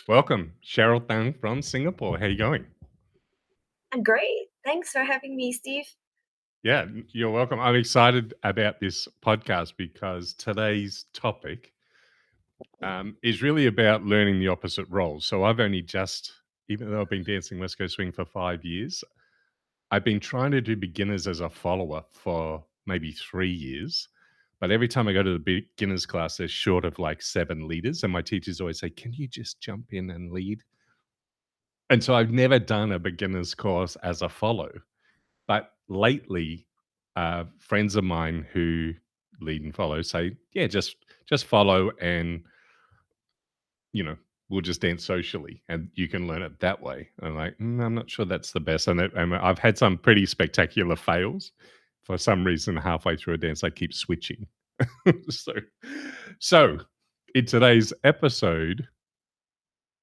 Welcome, Sharyl Thung from Singapore. How you going? I'm great. Thanks for having me, Steve. Yeah, you're welcome. I'm excited about this podcast because today's topic is really about learning the opposite roles. So I've only just, even though I've been dancing West Coast Swing for 5 years, I've been trying to do beginners as a follower for maybe 3 years. But every time I go to the beginners class, there's short of like 7 leaders. And my teachers always say, "Can you just jump in and lead?" And so I've never done a beginner's course as a follow. But lately, friends of mine who lead and follow say, "Yeah, just follow, and you know, we'll just dance socially, and you can learn it that way." And I'm like, I'm not sure that's the best. And I've had some pretty spectacular fails. For some reason, halfway through a dance, I keep switching. so, so in today's episode,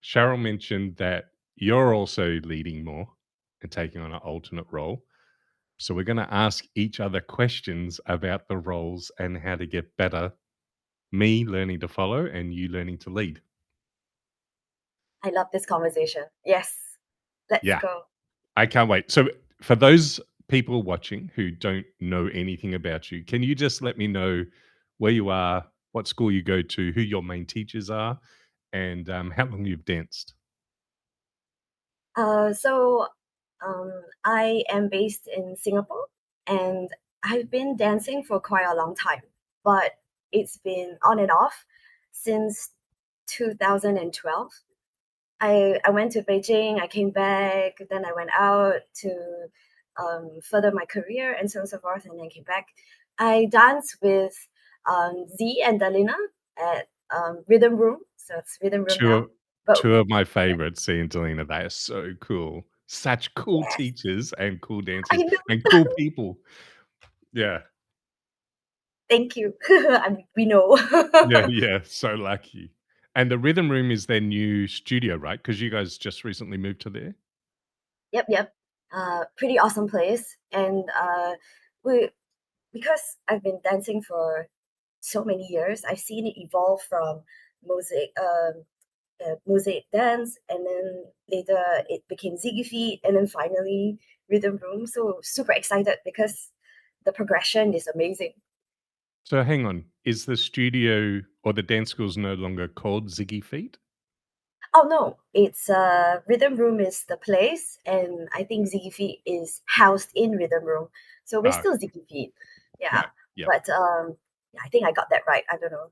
Sharyl mentioned that you're also leading more and taking on an alternate role. So we're going to ask each other questions about the roles and how to get better. Me learning to follow and you learning to lead. I love this conversation. Yes, let's Yeah, go. I can't wait. So for those people watching who don't know anything about you, can you just let me know where you are, what school you go to, who your main teachers are, and how long you've danced? Uh, so, I am based in Singapore and I've been dancing for quite a long time, but it's been on and off since 2012. I went to Beijing, I came back, then I went out to further my career and so on and so forth, and then came back. I dance with Tze and Dalena at Rhythm Room, so it's Rhythm Room Two now. of But two of my favorites, Tze and Dalena. They are so cool. Such cool yes, teachers and cool I dancers and know. cool people. Yeah. Thank you. We know. Yeah, yeah, so lucky. And the Rhythm Room is their new studio, right? Because you guys just recently moved to there? Yep, yep. Pretty awesome place, and we because I've been dancing for so many years, I've seen it evolve from mosaic mosaic dance, and then later it became Ziggy Feet, and then finally Rhythm Room. So super excited because the progression is amazing. So hang on, is the studio or the dance school's no longer called Ziggy Feet? Oh no, it's Rhythm Room is the place, and I think Ziggy Feet is housed in Rhythm Room. So we're Oh, still Ziggy Feet, yeah. right. Yep. But yeah, I think I got that right. I don't know.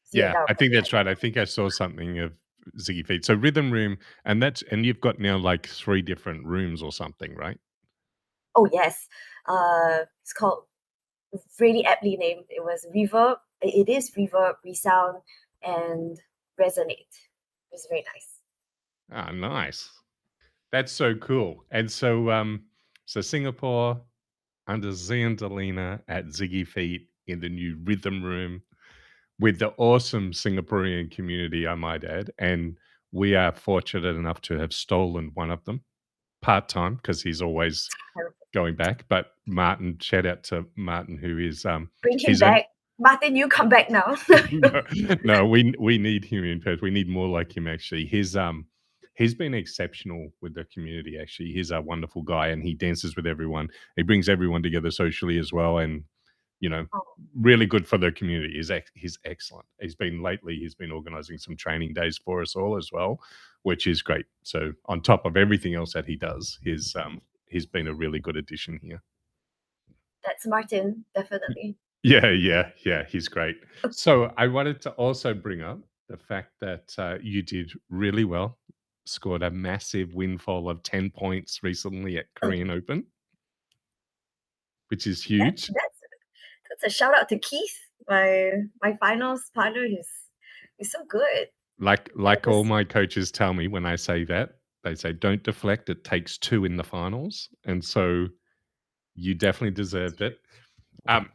See and Yeah, I I'll think that's right. I think I saw something of Ziggy Feet. So Rhythm Room, and you've got now like 3 different rooms or something, right? Oh yes, it's called really aptly named. It was Reverb. It is Reverb, Resound, and Resonate. It's very nice. Ah, nice. That's so cool. And so Singapore under Tze and Dalena at Ziggy Feet in the new Rhythm Room with the awesome Singaporean community, I might add. And we are fortunate enough to have stolen one of them part time because he's always going back. But Martin, shout out to Martin, who is Bring him he's an back, Martin. You come back now. no, no, we need him in Perth. We need more like him actually. He's been exceptional with the community actually. He's a wonderful guy and he dances with everyone. He brings everyone together socially as well, and you know, Oh, really good for the community. He's excellent. He's been organizing some training days for us all as well, which is great. So on top of everything else that he does, he's been a really good addition here. that's Martin, definitely. Yeah, yeah, yeah, he's great. So I wanted to also bring up the fact that you did really well, scored a massive windfall of 10 points recently at Oh, Korean Open, which is that, huge. that's a shout out to Keith, my finals partner. He's so good. Yeah, Like all this my coaches tell me when I say that, they say, "Don't deflect, it takes 2 in the finals." And so you definitely deserved it. Um,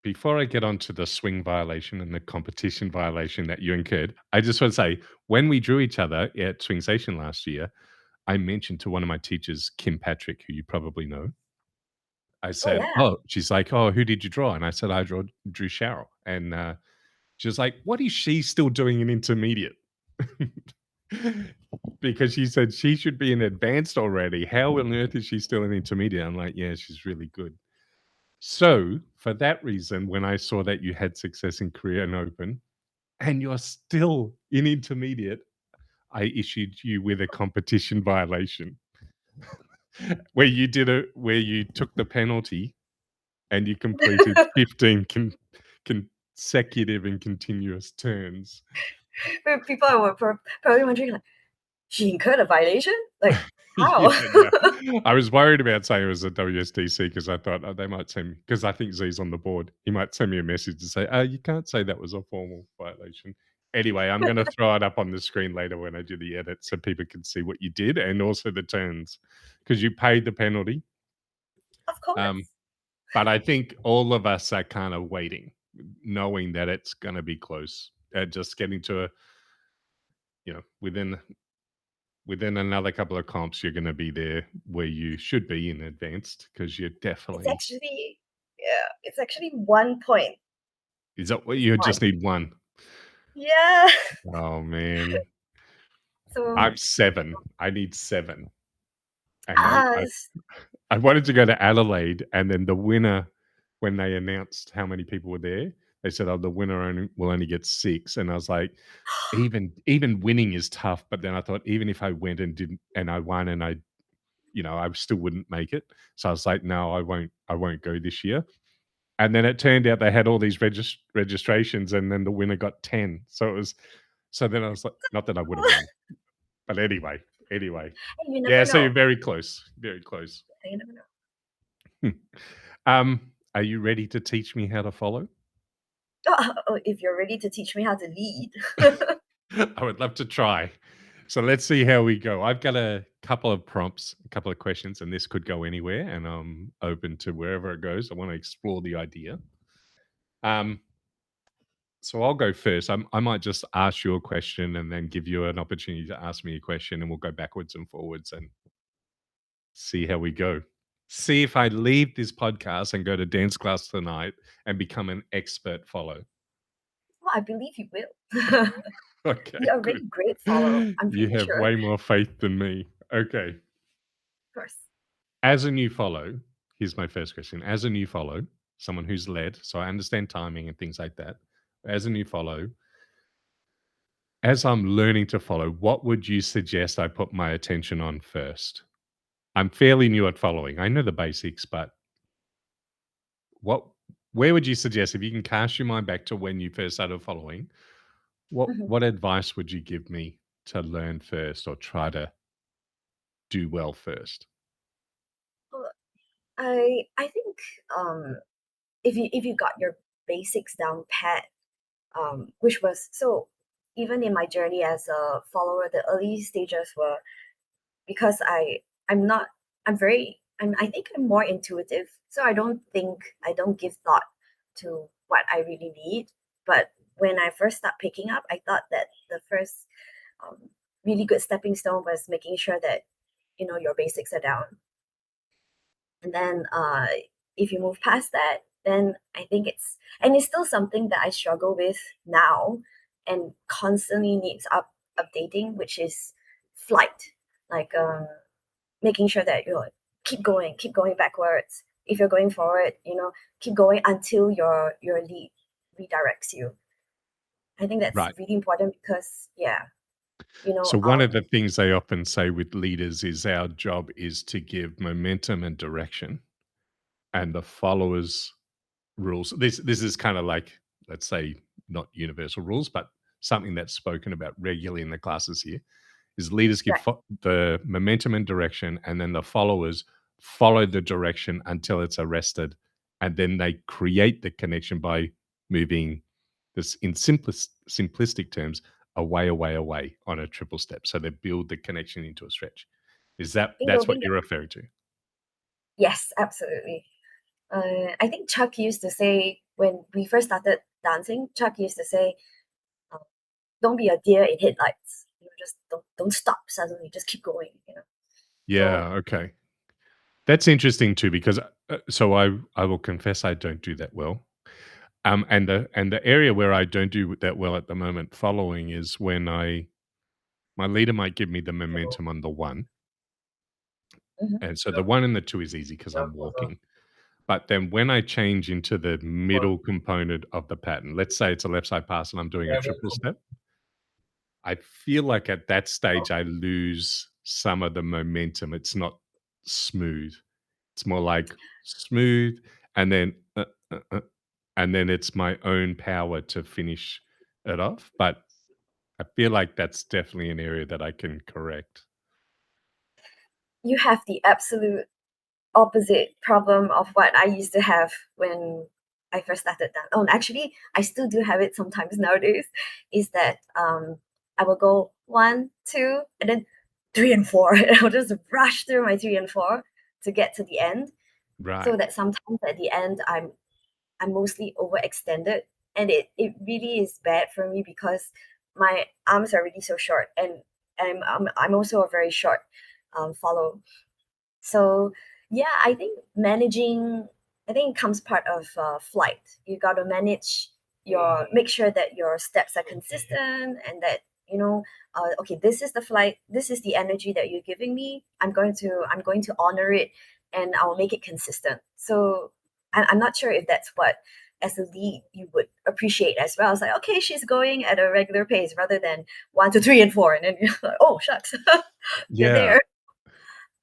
Before I get on to the swing violation and the competition violation that you incurred, I just want to say, when we drew each other at Swing Station last year, I mentioned to one of my teachers, Kim Patrick, who you probably know. I oh said, yeah. "Oh," she's like, "Oh, who did you draw?" And I said, "I drew Cheryl." And, She was like, "What is she still doing in intermediate?" Because she said she should be in advanced already. How on earth is she still in intermediate? I'm like, "Yeah, she's really good." So, for that reason, when I saw that you had success in Korea and Open and you're still in intermediate, I issued you with a competition violation where you took the penalty and you completed 15 consecutive and continuous turns. Where people were probably wondering, like, she incurred a violation? Like, how? Yeah, no. I was worried about saying it was a WSDC because I thought, oh, they might send me, because I think Z's on the board. He might send me a message to say, oh, you can't say that was a formal violation. Anyway, I'm going to throw it up on the screen later when I do the edit so people can see what you did and also the turns because you paid the penalty. Of course. But I think all of us are kind of waiting, knowing that it's going to be close. Just getting to within another couple of comps, you're going to be there where you should be in advanced because you're It's definitely. actually, yeah, it's actually 1 point. Is that what you just need one? Yeah. Oh man, So, I'm 7. I need 7, and it's I wanted to go to Adelaide, and then the winner, when they announced how many people were there, they said, "Oh, the winner will only get 6," and I was like, even winning is tough. But then I thought, even if I went and didn't, and I won, and I still wouldn't make it. So I was like, no, I won't go this year. And then it turned out they had all these registrations, and then the winner got 10. So then I was like, not that I would have won, but anyway, you never yeah. So you're know. very close, very close. You never know. Are you ready to teach me how to follow? Oh, if you're ready to teach me how to lead. I would love to try. So let's see how we go. I've got a couple of prompts, a couple of questions, and this could go anywhere, and I'm open to wherever it goes. I want to explore the idea. Um, so I'll go first. I might just ask you a question and then give you an opportunity to ask me a question, and we'll go backwards and forwards and see how we go. See if I leave this podcast and go to dance class tonight and become an expert follow. Well, I believe you will. Okay, You're a good. really great follow. I'm You pretty have sure. Of way more faith than me. Okay. course. As a new follow, here's my first question. As a new follow, someone who's led, so I understand timing and things like that. As a new follow, as I'm learning to follow, what would you suggest I put my attention on first? I'm fairly new at following. I know the basics, but what where would you suggest, if you can cast your mind back to when you first started following, Mhm. what advice would you give me to learn first or try to do well first? Well, I think if you got your basics down pat, which was so even in my journey as a follower, the early stages were because I'm not I'm very I think I'm more intuitive, so I don't give thought to what I really need. But when I first start picking up, I thought that the first um, really good stepping stone was making sure that your basics are down, and then if you move past that, then I think it's still something that I struggle with now and constantly needs updating, which is flight, like making sure that you keep going backwards. If you're going forward, keep going until your lead redirects you. I think that's Right. really important because yeah, you know, So one um, of the things they often say with leaders is our job is to give momentum and direction, and the followers rules. This is kind of like, let's say, not universal rules, but something that's spoken about regularly in the classes here is leaders give right. the momentum and direction, and then the followers follow the direction until it's arrested, and then they create the connection by moving this, in simplistic terms, away on a triple step. So they build the connection into a stretch. Bingo, That's what bingo. you're referring to? Yes, absolutely. I think Chuck used to say when we first started dancing, Chuck used to say, uh, "Don't be a deer in headlights. Just don't stop suddenly. Just keep going." So Yeah. Okay. That's interesting too, because so I will confess I don't do that well. And the area where I don't do that well at the moment following is when my leader might give me the momentum on the 1, Mhm. and so the 1 and the 2 is easy because 'cause I'm walking. But then when I change into the middle component of the pattern, let's say it's a left side pass and I'm doing a triple step, I feel like at that stage I lose some of the momentum. It's not smooth. It's more like smooth and then and then it's my own power to finish it off. But I feel like that's definitely an area that I can correct. You have the absolute opposite problem of what I used to have when I first started that. Oh, actually, I still do have it sometimes nowadays. Is that I will go 1, 2, and then 3 and 4. And I'll just rush through my 3 and 4 to get to the end. Right. So that sometimes at the end I'm mostly overextended, and it really is bad for me because my arms are really so short, and I'm also a very short follow. So yeah, I think it comes part of flight. You got to manage make sure that your steps are consistent, and that okay, this is the flight, this is the energy that you're giving me. I'm going to honor it, and I'll make it consistent. So I'm not sure if that's what as a lead you would appreciate as well. It's like, okay, she's going at a regular pace rather than 1 to 3 and 4, and then you're like, oh shucks, you're Yeah. there.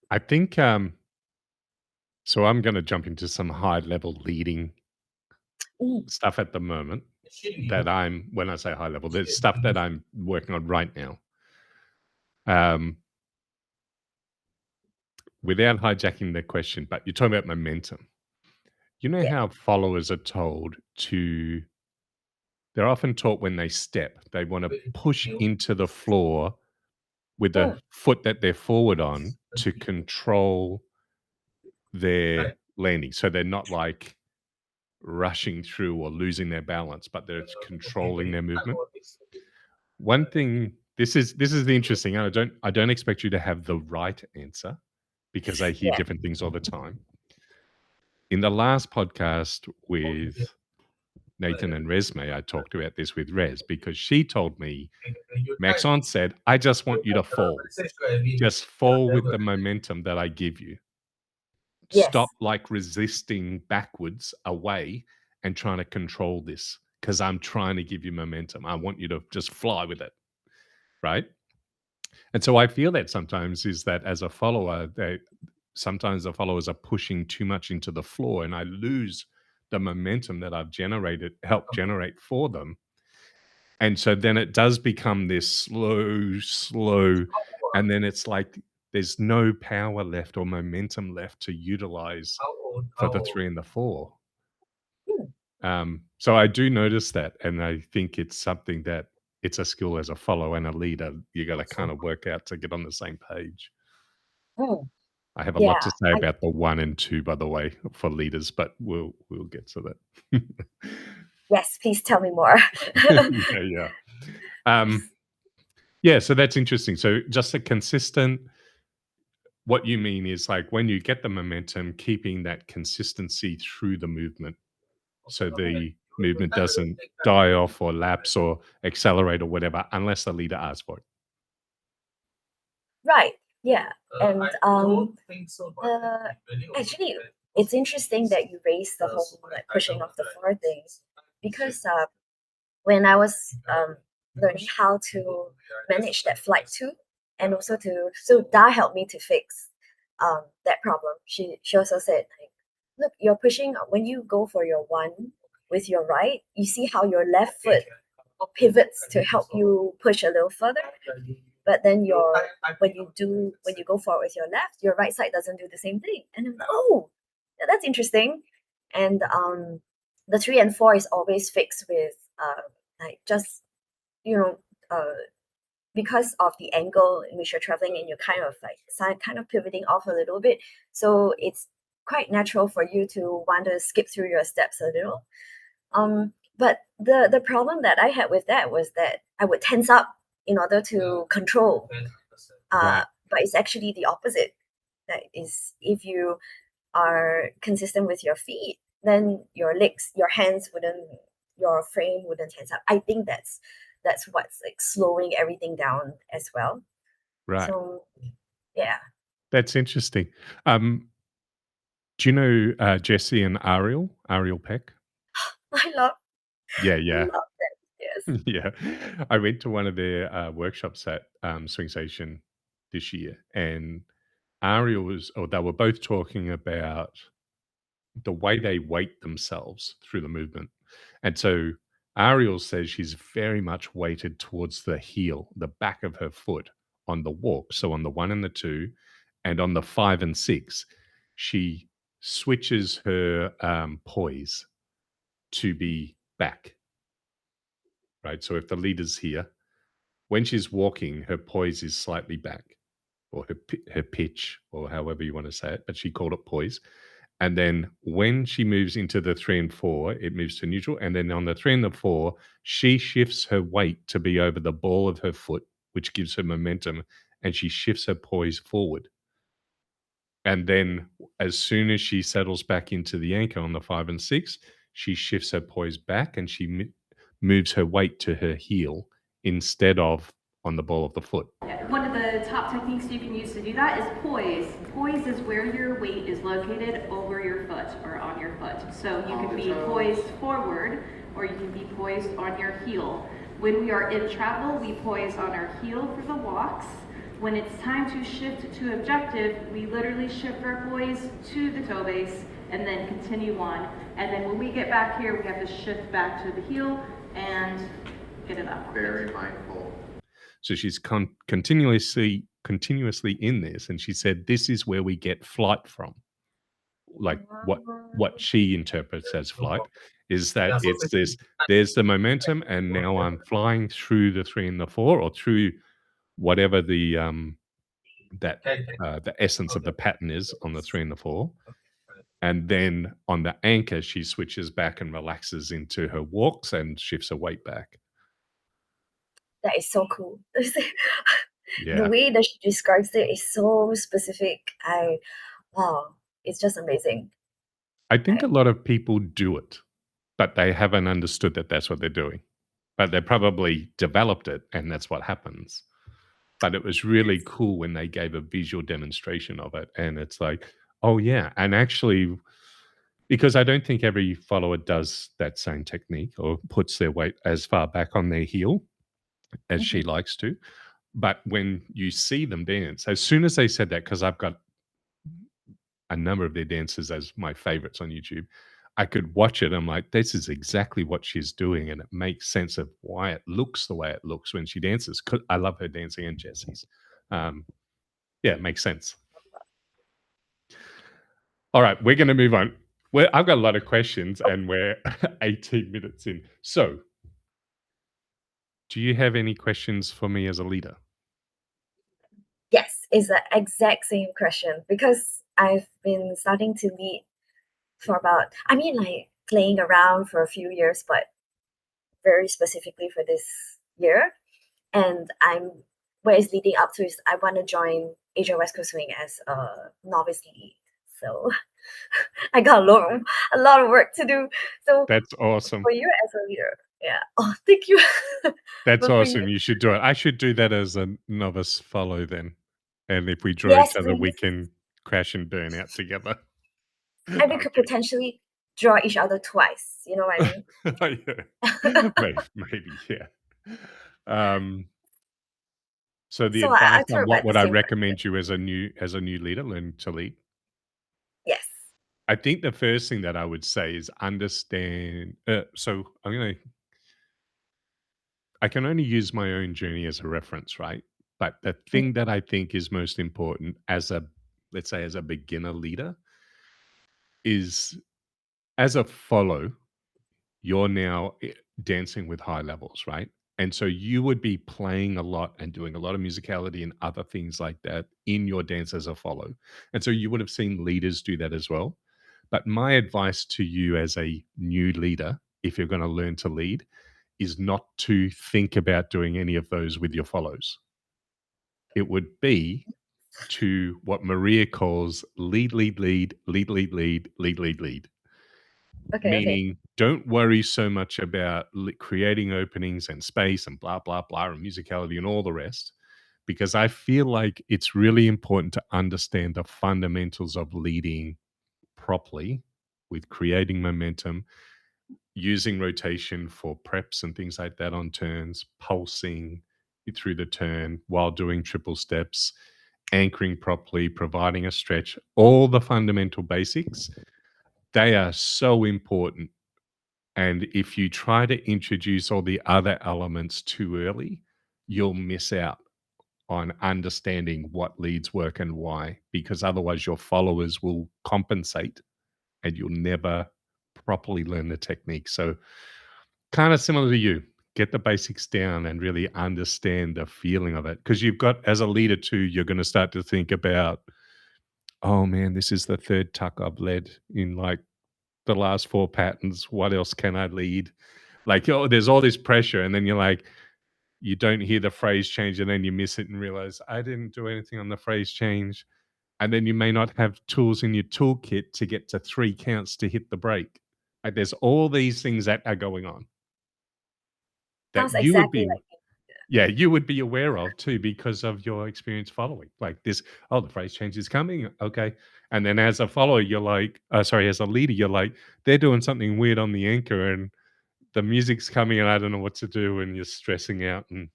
I think so I'm gonna jump into some high level leading Mm, stuff at the moment that I'm when I say high level, there's stuff that I'm working on right now. Um, without hijacking the question, but you're talking about momentum. You know yeah. how followers are told to they're often taught when they step, they want to push into the floor with the Mm, foot that they're forward on to control their landing. So they're not like rushing through or losing their balance, but they're controlling their movement. One thing this is the interesting, and I don't expect you to have the right answer because I hear yeah. different things all the time. In the last podcast with Nathan and Resme, I talked about this with Res because she told me, Maxon said, I just want you to fall. Just fall with the momentum that I give you. Stop Yes. like resisting backwards away and trying to control this because I'm trying to give you momentum. I want you to just fly with it. Right. And so I feel that sometimes is that as a follower, sometimes the followers are pushing too much into the floor and I lose the momentum that I've helped generate for them. And so then it does become this slow, and then it's like there's no power left or momentum left to utilize for the 3 and the 4. Hmm. So I do notice that, and I think it's something that it's a skill as a follower and a leader, you gotta kinda work out to get on the same page. Hmm. I have a lot to Yeah. say about the 1 and 2, by the way, for leaders, but we'll get to that. Yes, please tell me more. Yeah, yeah. Um, yeah, so that's interesting. So just a consistent what you mean is like when you get the momentum, keeping that consistency through the movement so the movement doesn't die off or lapse or accelerate or whatever unless the leader asks for it. Right. Yeah. And uh, actually, it's interesting that you raised the whole like pushing off the floor thing, because when I was learning how to manage that flight too, and also so Da helped me to fix that problem. She also said like, look, you're pushing when you go for your 1 with your right, you see how your left foot pivots to help you push a little further, but then when you go forward with your left, your right side doesn't do the same thing. And I'm like, oh, that's interesting. And the 3 and 4 is always fixed with like just you know uh, because of the angle in which you're traveling, and you're kind of like kind of pivoting off a little bit, so it's quite natural for you to want to skip through your steps a little. But the problem that I had with that was that I would tense up in order to control. Right. But it's actually the opposite. That is, if you are consistent with your feet, then your legs, your hands wouldn't your frame wouldn't tense up. I think that's what's like slowing everything down as well. Right. So yeah. That's interesting. Um, do you know Jesse and Ariel Peck? I love Yeah, yeah. love that. Yes. Yeah. I went to one of their workshops at Swing Station this year, and Ariel was, or they were both talking about the way they weight themselves through the movement. And so Ariel says she's very much weighted towards the heel, the back of her foot on the walk. So on the 1 and the 2, and on the 5 and 6, she switches her poise to be back, right? So if the leader's here, when she's walking, her poise is slightly back, or her pitch, or however you want to say it, but she called it poise. And then when she moves into the 3 and 4, it moves to neutral. And then on the 3 and the 4, she shifts her weight to be over the ball of her foot, which gives her momentum, and she shifts her poise forward. And then as soon as she settles back into the anchor on the 5 and 6, she shifts her poise back, and she moves her weight to her heel instead of on the ball of the foot. One of the top techniques you can use to do that is poise. Poise is where your weight is located over your foot or on your foot. So you can be poised forward or you can be poised on your heel. When we are in travel, we poise on our heel for the walks. When it's time to shift to objective, we literally shift our poise to the toe base and then continue on. And then when we get back here, we have to shift back to the heel and get it up. Very mindful. So she's continuously in this, and she said this is where we get flight from. Like what she interprets as flight is that it's this. There's the momentum, and now I'm flying through the 3 and the 4, or through whatever the essence of the pattern is on the 3 and the 4. And then on the anchor, she switches back and relaxes into her walks and shifts her weight back. That is so cool. Yeah. The way that she describes it is so specific. Wow, it's just amazing. I think a lot of people do it, but they haven't understood that that's what they're doing. But they probably developed it, and that's what happens. But it was really cool when they gave a visual demonstration of it, and it's like, oh yeah. And actually, because I don't think every follower does that same technique or puts their weight as far back on their heel as she likes to. But when you see them dance, as soon as they said that, because I've got a number of their dances as my favorites on YouTube, I could watch it. I'm like, this is exactly what she's doing. And it makes sense of why it looks the way it looks when she dances. 'Cause I love her dancing and Jesse's. Yeah, it makes sense. All right, we're going to move on. I've got a lot of questions and we're 18 minutes in. So, do you have any questions for me as a leader? Yes, it's the exact same question because I've been starting to lead for about, I mean, like playing around for a few years, but very specifically for this year. And where it's leading up to is I want to join Asia West Coast Swing as a novice lead. So I got a lot of work to do. So That's awesome. for you as a leader, yeah. Oh, thank you. That's But for awesome. you, You should do it. I should do that as a novice follow then. And if we draw yes, each other, we please. can crash and burn out together. And we could potentially draw each other twice. You know what I mean? Yeah. Maybe, yeah. So the So advice I on throw what back would the I same question. recommend you as a new leader, learn to lead? Yes. I think the first thing that I would say is understand. So I can only use my own journey as a reference, right? But the thing that I think is most important as let's say, as a beginner leader is as a follow, you're now dancing with high levels, right? And so you would be playing a lot and doing a lot of musicality and other things like that in your dance as a follow. And so you would have seen leaders do that as well. But my advice to you as a new leader, if you're going to learn to lead, is not to think about doing any of those with your follows. It would be to what Maria calls lead, lead, lead, lead, lead, lead, lead, lead, lead. Okay. meaning don't worry so much about creating openings and space and blah, blah, blah, and musicality and all the rest, because I feel like it's really important to understand the fundamentals of leading properly with creating momentum, using rotation for preps and things like that on turns, pulsing through the turn while doing triple steps, anchoring properly, providing a stretch, all the fundamental basics. They are so important. And if you try to introduce all the other elements too early, you'll miss out on understanding what leads work and why, because otherwise your followers will compensate and you'll never properly learn the technique. So, kind of similar to you, get the basics down and really understand the feeling of it. Because you've got, as a leader too, you're going to start to think about, oh man, this is the third tuck I've led in like the last four patterns. What else can I lead? Like, oh, there's all this pressure. And then you're like, you don't hear the phrase change and then you miss it and realize I didn't do anything on the phrase change. And then you may not have tools in your toolkit to get to 3 counts to hit the break. Like there's all these things that are going on that Sounds you would exactly be, like yeah, you would be aware of too because of your experience following. Like this, oh, the phrase change is coming. Okay. And then as a follower, you're like, sorry, as a leader, you're like, they're doing something weird on the anchor and the music's coming and I don't know what to do and you're stressing out. And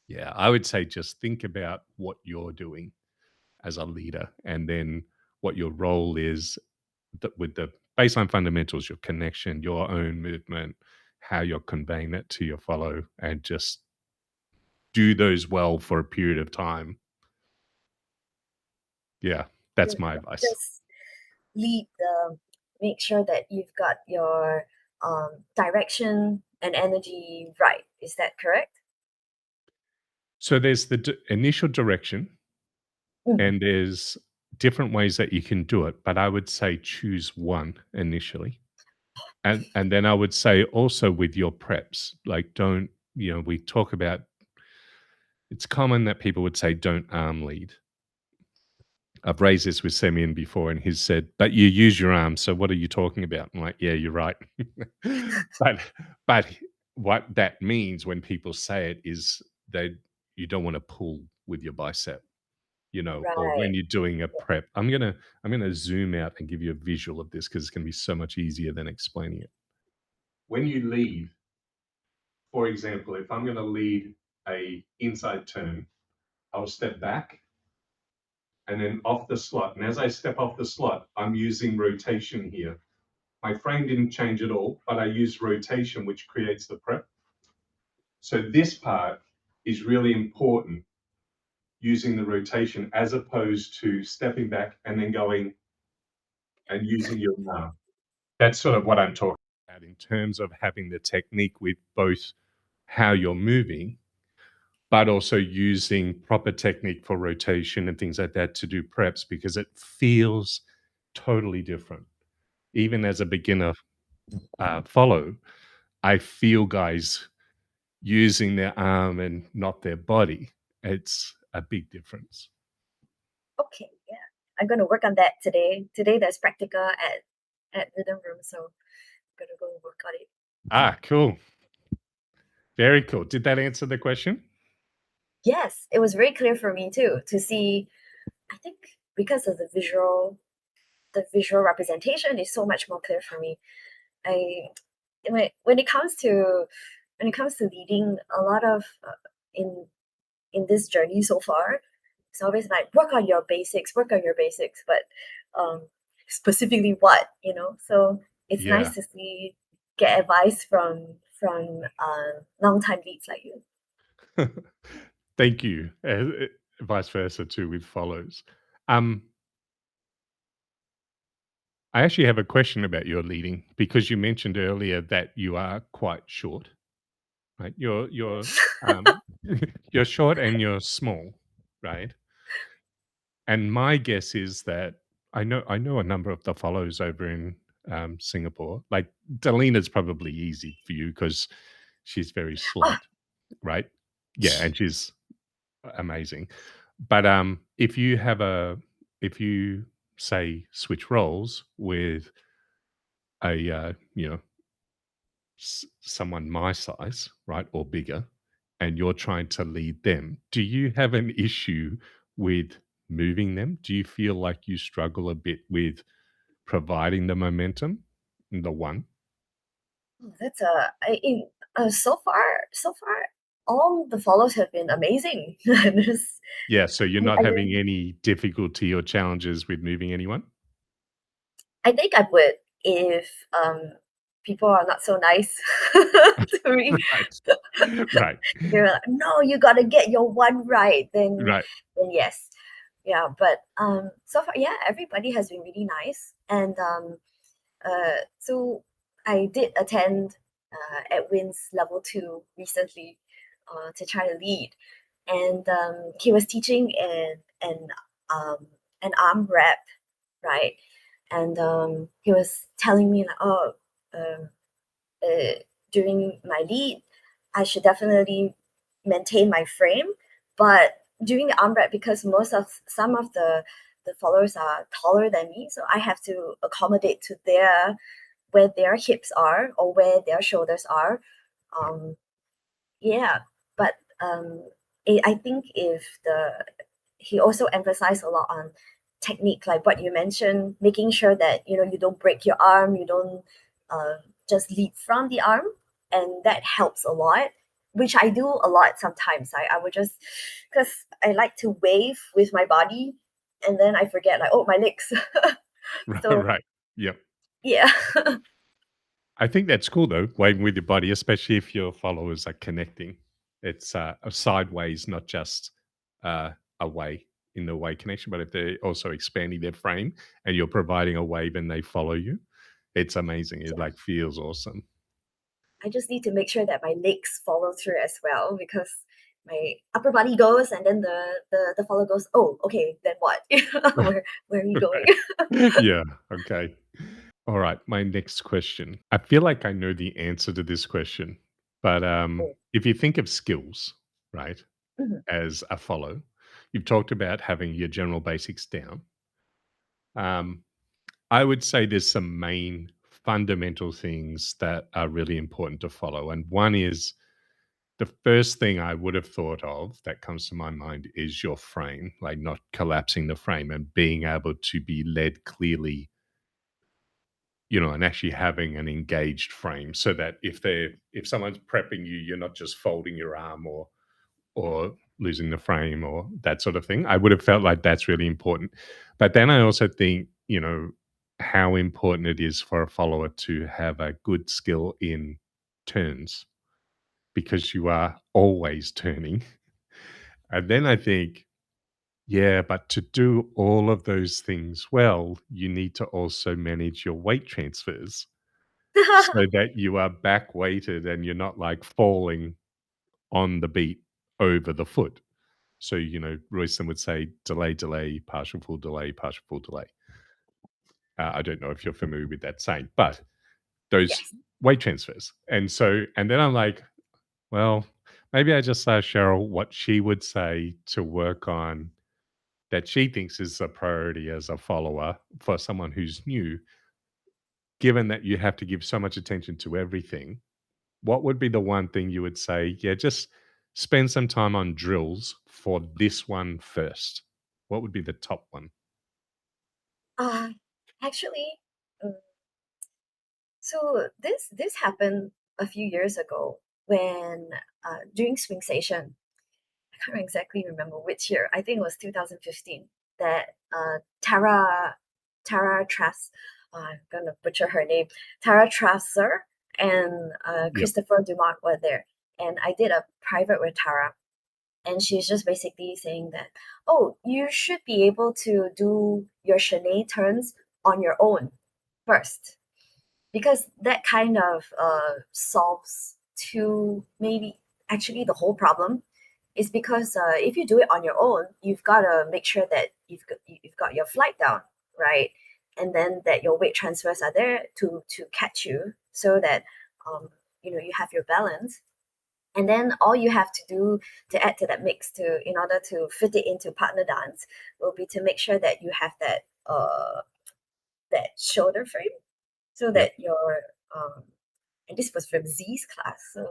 yeah, I would say just think about what you're doing as a leader and then what your role is with the baseline fundamentals, your connection, your own movement, how you're conveying that to your follow, and just do those well for a period of time. Yeah, that's you. my advice. Just lead the, make sure that you've got your direction and energy right. Is that correct? So there's the initial direction, Mm. and there's different ways that you can do it, but I would say choose one initially. And then I would say also with your preps, like don't, we talk about, it's common that people would say don't arm lead. I've raised this with Semyon before, and he's said, "But you use your arms, so what are you talking about?" I'm like, "Yeah, you're right." but but what that means when people say it is that you don't want to pull with your bicep, or when Right. you're doing a prep. I'm gonna zoom out and give you a visual of this because it's gonna be so much easier than explaining it. When you lead, for example, if I'm gonna lead a inside turn, I'll step back and then off the slot. And as I step off the slot, I'm using rotation here. My frame didn't change at all, but I used rotation, which creates the prep. So this part is really important, using the rotation as opposed to stepping back and then going and using your arm. That's sort of what I'm talking about in terms of having the technique with both how you're moving, but also using proper technique for rotation and things like that to do preps because it feels totally different. Even as a beginner follow, I feel guys using their arm and not their body. It's a big difference. Okay. Yeah. I'm gonna work on that today. Today there's practical at Rhythm Room, so I'm gonna go work on it. Ah, cool. Very cool. Did that answer the question? Yes, it was very clear for me too to see. I think because of the visual representation is so much more clear for me. I when it comes to leading, a lot of in this journey so far, it's always like work on your basics, but specifically what, So it's Yeah. nice to see get advice from long time leads like you. Thank you. Vice versa too with follows. Um, I actually have a question about your leading because you mentioned earlier that you are quite short, right? You're um, you're short and you're small, right? And my guess is that I know a number of the follows over in Singapore. Like Dalena's probably easy for you because she's very Oh, slight, right? Yeah, and she's amazing. But if you say switch roles with a someone my size, right, or bigger, and you're trying to lead them, do you have an issue with moving them? Do you feel like you struggle a bit with providing the momentum? The one, Oh, that's a I in so far all the follows have been amazing. There's yeah. So you're I, not I having mean any difficulty or challenges with moving anyone, I think I would if people are not so nice to me. right? Right, They're like, no, you gotta get your one right. right. Then yes, yeah. But so far, yeah, everybody has been really nice, and so I did attend Edwin's level 2 recently to try to lead, and he was teaching um an arm rep, right? And he was telling me like, oh, um, uh, during my lead, I should definitely maintain my frame, but during the arm rep, because some of the followers are taller than me, so I have to accommodate to their where their hips are or where their shoulders are. Um, yeah, but I think if the he also emphasized a lot on technique, like what you mentioned, making sure that you don't break your arm, you don't uh, just lead from the arm, and that helps a lot. Which I do a lot sometimes. I would just because I like to wave with my body, and then I forget like, oh, my legs. So Right. Yep. yeah. I think that's cool though, waving with your body, especially if your followers are connecting. It's a sideways, not just a way in the way connection, but if they're also expanding their frame and you're providing a wave and they follow you, it's amazing. It like feels awesome. I just need to make sure that my legs follow through as well because my upper body goes and then the follow goes, oh, okay, then what? Where are you going? Yeah. Okay. All right. My next question. I feel like I know the answer to this question, but Oh, if you think of skills, right, mhm. as a follow, you've talked about having your general basics down. Um, I would say there's some main fundamental things that are really important to follow. And one is the first thing I would have thought of that comes to my mind is your frame, like not collapsing the frame and being able to be led clearly, and actually having an engaged frame so that if someone's prepping you, you're not just folding your arm or losing the frame or that sort of thing. I would have felt like that's really important. But then I also think, how important it is for a follower to have a good skill in turns because you are always turning. And then I think, yeah, but to do all of those things well, you need to also manage your weight transfers so that you are back weighted and you're not like falling on the beat over the foot. So, Royston would say delay, delay, partial full delay, partial full delay. I don't know if you're familiar with that saying, but those Yes. weight transfers. And then I'm like, well, maybe I just ask Cheryl what she would say to work on that she thinks is a priority as a follower for someone who's new, given that you have to give so much attention to everything. What would be the one thing you would say, yeah, just spend some time on drills for this one first? What would be the top one? Uh, actually, mm, so this happened a few years ago when during swing session. I can't exactly remember which year. I think it was 2015 that Tara Trass, I'm gonna butcher her name, Tara Trasser and Yep. Christopher Dumont were there, and I did a private with Tara, and she's just basically saying that, oh, you should be able to do your chalet turns on your own first, because that kind of solves two maybe actually the whole problem is because if you do it on your own, you've got to make sure that you've got your flight down, right? And then that your weight transfers are there to catch you so that you have your balance. And then all you have to do to add to that mix to in order to fit it into partner dance will be to make sure that you have that shoulder frame. so that your and this was from Z's class. So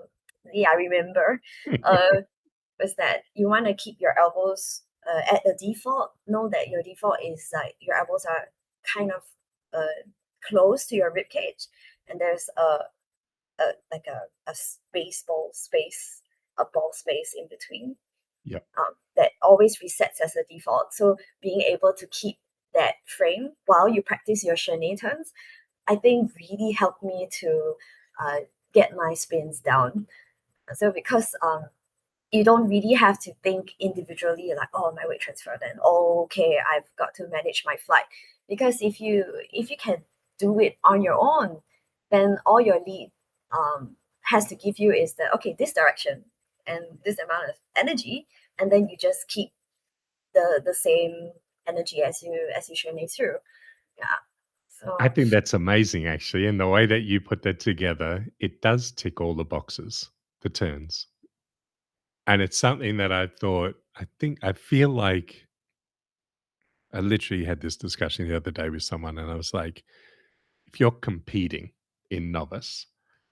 yeah, I remember was that you want to keep your elbows at the default. Know that your default is like your elbows are kind of close to your rib cage, and there's like a ball space in between. Yep. That always resets as a default. So being able to keep that frame while you practice your Sharyl turns, I think really helped me to get my spins down. So because you don't really have to think individually like, oh, my weight transfer, then okay, I've got to manage my flight. Because if you can do it on your own, then all your lead has to give you is that, okay, this direction and this amount of energy, and then you just keep the same energy as you journey through. Yeah. So I think that's amazing, actually. And the way that you put that together, it does tick all the boxes, the turns. And it's something that I feel like I literally had this discussion the other day with someone, and I was like, if you're competing in novice,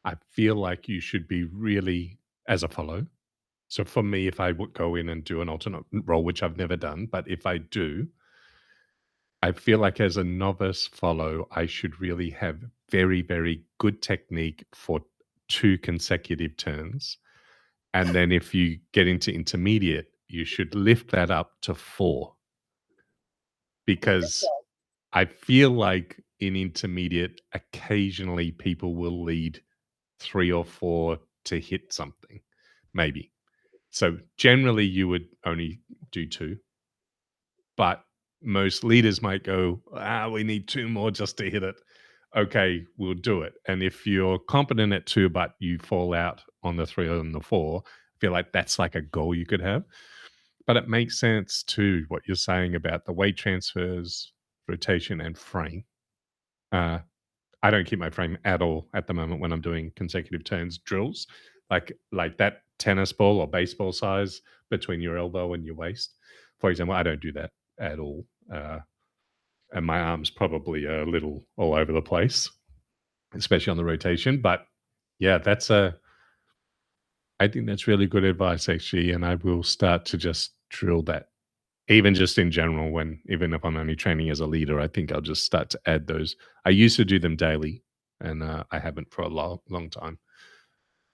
I feel like you should be really as a follow. So for me, if I would go in and do an alternate role, which I've never done, but if I do, I feel like as a novice follow, I should really have very, very good technique for 2 consecutive turns. And then if you get into intermediate, you should lift that up to 4. Because I feel like in intermediate, occasionally people will lead 3 or 4 to hit something, maybe. So generally you would only do 2. But most leaders might go, we need 2 more just to hit it. Okay, we'll do it. And if you're competent at 2, but you fall out on the 3 or on the 4, I feel like that's like a goal you could have. But it makes sense too, what you're saying about the weight transfers, rotation, and frame. I don't keep my frame at all at the moment when I'm doing consecutive turns drills, like that tennis ball or baseball size between your elbow and your waist. For example, I don't do that at all. And my arm's probably a little all over the place, especially on the rotation. But yeah, I think that's really good advice, actually. And I will start to just drill that. Even just in general, even if I'm only training as a leader, I think I'll just start to add those. I used to do them daily, and I haven't for a long, long time.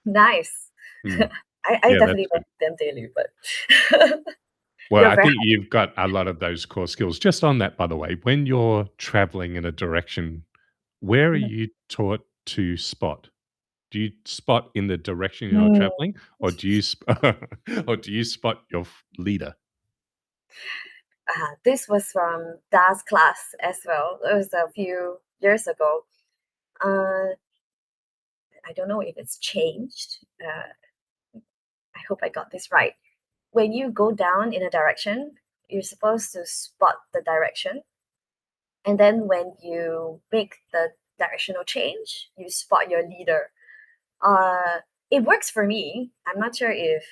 nice. Mm. I Yeah, that's definitely good. don't do them daily, but Well, you're I very think you've got a lot of those core skills. Just on that, by the way, when you're traveling in a direction, where are you taught to spot? Do you spot in the direction you're Mm, traveling, or do you or do you spot your leader? this was from Das class as well. It was a few years ago. I don't know if it's changed. I hope I got this right. When you go down in a direction, you're supposed to spot the direction. And then when you make the directional change, you spot your leader. It works for me. I'm not sure if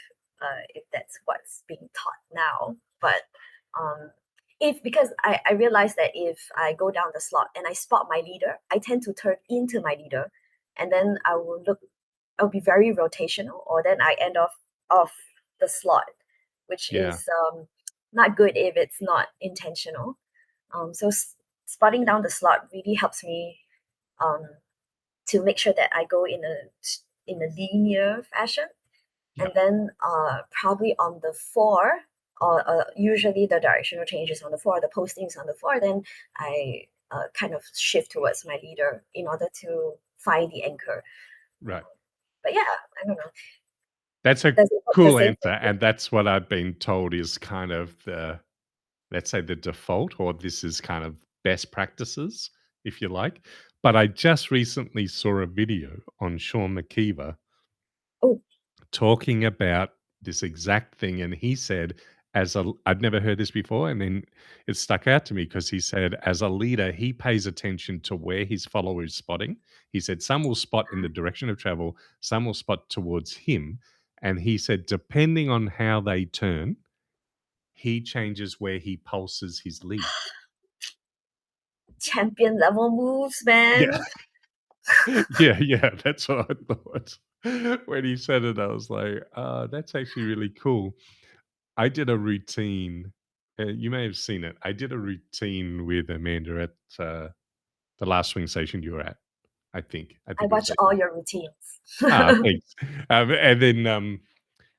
that's what's being taught now, but um, if because I realize that if I go down the slot and I spot my leader, I tend to turn into my leader, and then I'll be very rotational, or then I end off the slot, which Yeah. is not good if it's not intentional. So spotting down the slot really helps me um, to make sure that I go in a linear fashion, Yeah. and then probably on the 4, or usually the directional changes on the 4, the postings on the 4, then I kind of shift towards my leader in order to find the anchor. Right. But yeah, I don't know. That's a Does it work the cool same answer, for you? and that's what I've been told is kind of the, let's say, the default, or this is kind of best practices, if you like. But I just recently saw a video on Sean McKeever Oh, talking about this exact thing, and he said, I'd never heard this before, and then it stuck out to me because he said, as a leader, he pays attention to where his follower is spotting. He said some will spot in the direction of travel, some will spot towards him, and he said depending on how they turn, he changes where he pulses his lead. champion level moves, Yeah. man. Yeah, that's what I thought. When he said it, I was like, that's actually really cool. I did a routine, you may have seen it. I did a routine with Amanda at, the last swing station you were at, I think. I I think it was watch at all your your routines. thanks. And then,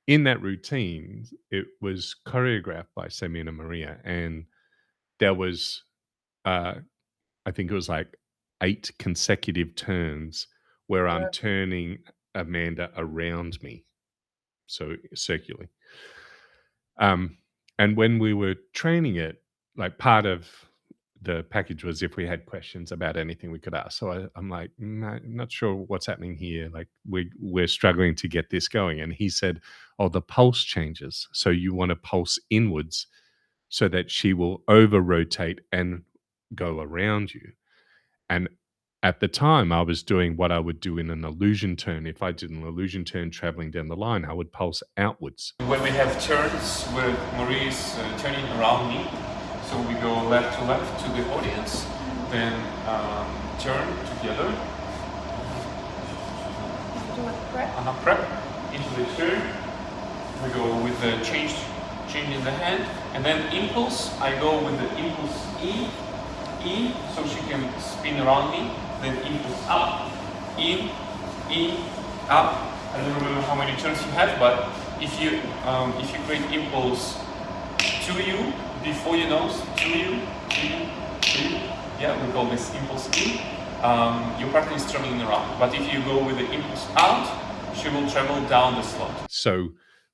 in that routine, it was choreographed by Sammy and Maria, and there was, uh, I think it was like 8 consecutive turns where I'm Mm, turning Amanda around me, so circularly. Um, and when we were training it, like part of the package was if we had questions about anything we could ask. So I'm like, I'm not sure what's happening here. Like we're struggling to get this going. And he said, "Oh, the pulse changes. So you want to pulse inwards so that she will over rotate and go around you." And at the time, I was doing what I would do in an illusion turn. If I did an illusion turn traveling down the line, I would pulse outwards. When we have turns where Maurice turning around me, so we go left to the audience, then turn together, prep into the turn. We go with the change in the hand, and then impulse. I go with the impulse in, so she can spin around me. Then impulse up, in, up. I don't remember how many turns you have, but if you create impulse to you before your nose, to you, yeah, we call this impulse in. Your partner is traveling around, but if you go with the impulse out, she will travel down the slope. So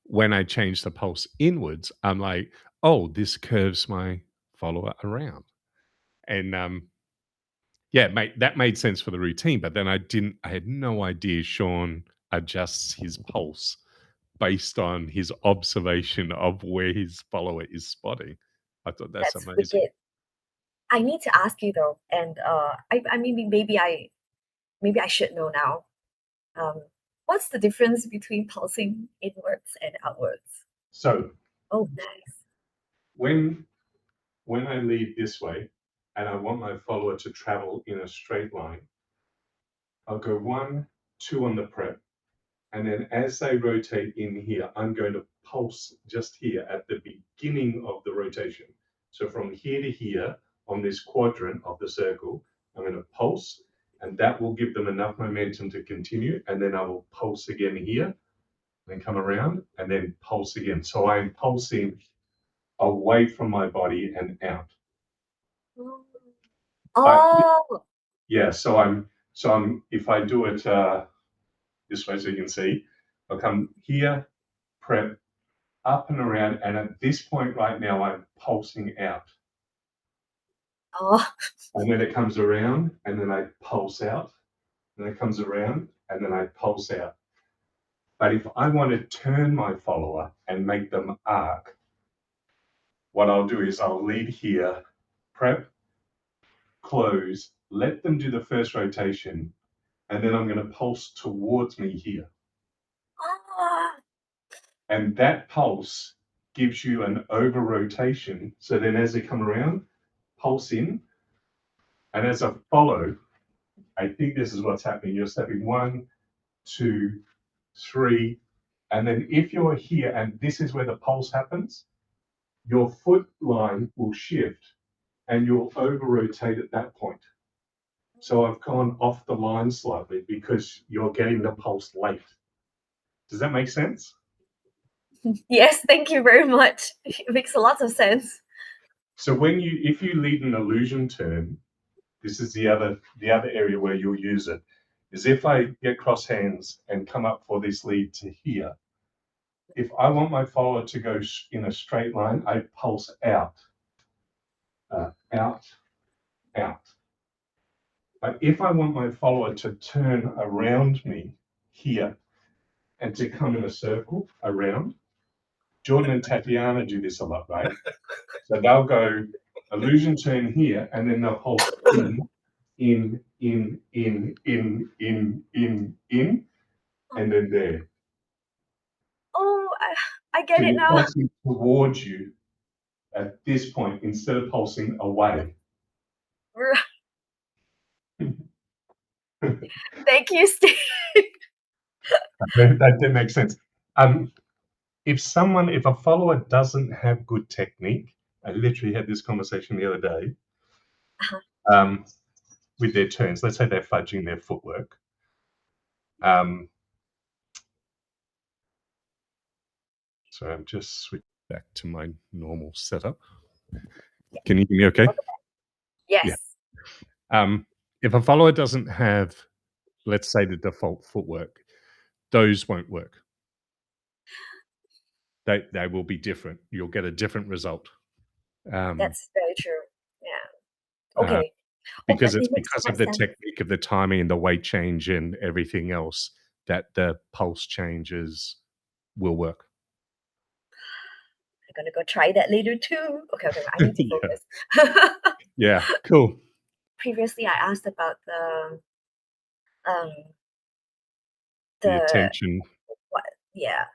when I change the pulse inwards, I'm like, oh, this curves my follower around. And yeah, that made sense for the routine, but then I had no idea Sean adjusts his pulse based on his observation of where his follower is spotting. I thought that's that's amazing. wicked. I need to ask you though, and I mean maybe I should know now. What's the difference between pulsing inwards and outwards? So Oh, nice. when I lead this way and I want my follower to travel in a straight line, I'll go 1, 2 on the prep. And then as they rotate in here, I'm going to pulse just here at the beginning of the rotation. So from here to here on this quadrant of the circle, I'm going to pulse, and that will give them enough momentum to continue. And then I will pulse again here, then come around, and then pulse again. So I'm pulsing away from my body and out. But Oh, yeah, so I'm if I do it this way so you can see, I'll come here, prep, up and around, and at this point right now I'm pulsing out. oh, And then it comes around, and then I pulse out, and it comes around, and then I pulse out. But if I want to turn my follower and make them arc, what I'll do is I'll lead here, prep, close, let them do the first rotation, and then I'm going to pulse towards me here. ah, And that pulse gives you an over rotation. So then as they come around, pulse in. And as I follow, I think this is what's happening. You're stepping 1, 2, 3. And then if you're here and this is where the pulse happens, your foot line will shift and you'll over rotate at that point. So I've gone off the line slightly because you're getting the pulse late. Does that make sense? yes, thank you very much. It makes a lot of sense. So if you lead an illusion turn, this is the other area where you'll use it, is if I get cross hands and come up for this lead to here, if I want my follower to go in a straight line, I pulse out, out, out. But if I want my follower to turn around me here and to come in a circle around, Jordan and Tatiana do this a lot, right? So they'll go illusion turn here, and then they'll pulse in, and then there. Oh, I get So it you're now. pulsing towards you at this point instead of pulsing away. Thank you, Steve. That makes sense. If a follower doesn't have good technique, I literally had this conversation the other day with their turns. Let's say they're fudging their footwork. So I'm just switching back to my normal setup. Can you hear me okay? Yes. Yeah. If a follower doesn't have, let's say, the default footwork, those won't work. They will be different. You'll get a different result. That's very true. Yeah. Okay. Because it it's makes so because of much the sense. technique of the timing and the weight change and everything else that the pulse changes will work. I'm gonna go try that later too. Okay, I need to Yeah. focus. Yeah, cool. Previously, I asked about the attention.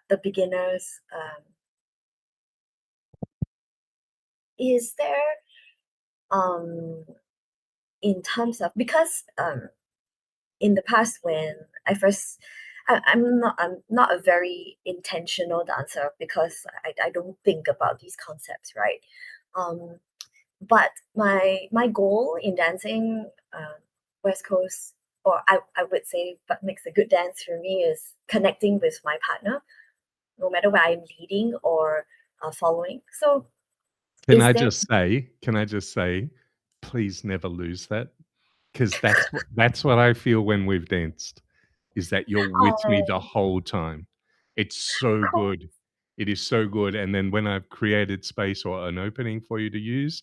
the beginners. Is there in terms of, because in the past when I'm not a very intentional dancer because I don't think about these concepts, right? But my goal in dancing West Coast, or I would say what makes a good dance for me is connecting with my partner, no matter where I'm leading or following. So Can I just say, please never lose that, because that's what I feel when we've danced, is that you're with me the whole time. It's so cool. good. It is so good. And then when I've created space or an opening for you to use,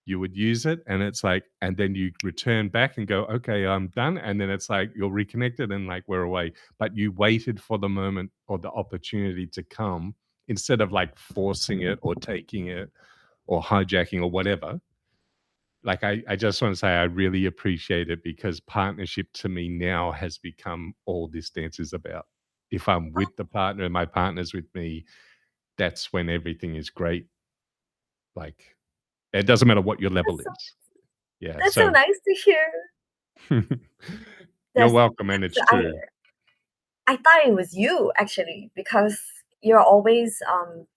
you would use it, and it's like, and then you return back and go, okay, I'm done. And then it's like you're reconnected and like we're away. But you waited for the moment or the opportunity to come instead of like forcing it or taking it or hijacking or whatever. Like I just want to say I really appreciate it, because partnership to me now has become all this dance is about. If I'm with the partner and my partner's with me, that's when everything is great. Like, it doesn't matter what your level is. Yeah. That's so nice to hear. You're welcome, and it's true. I thought it was you actually, because you're always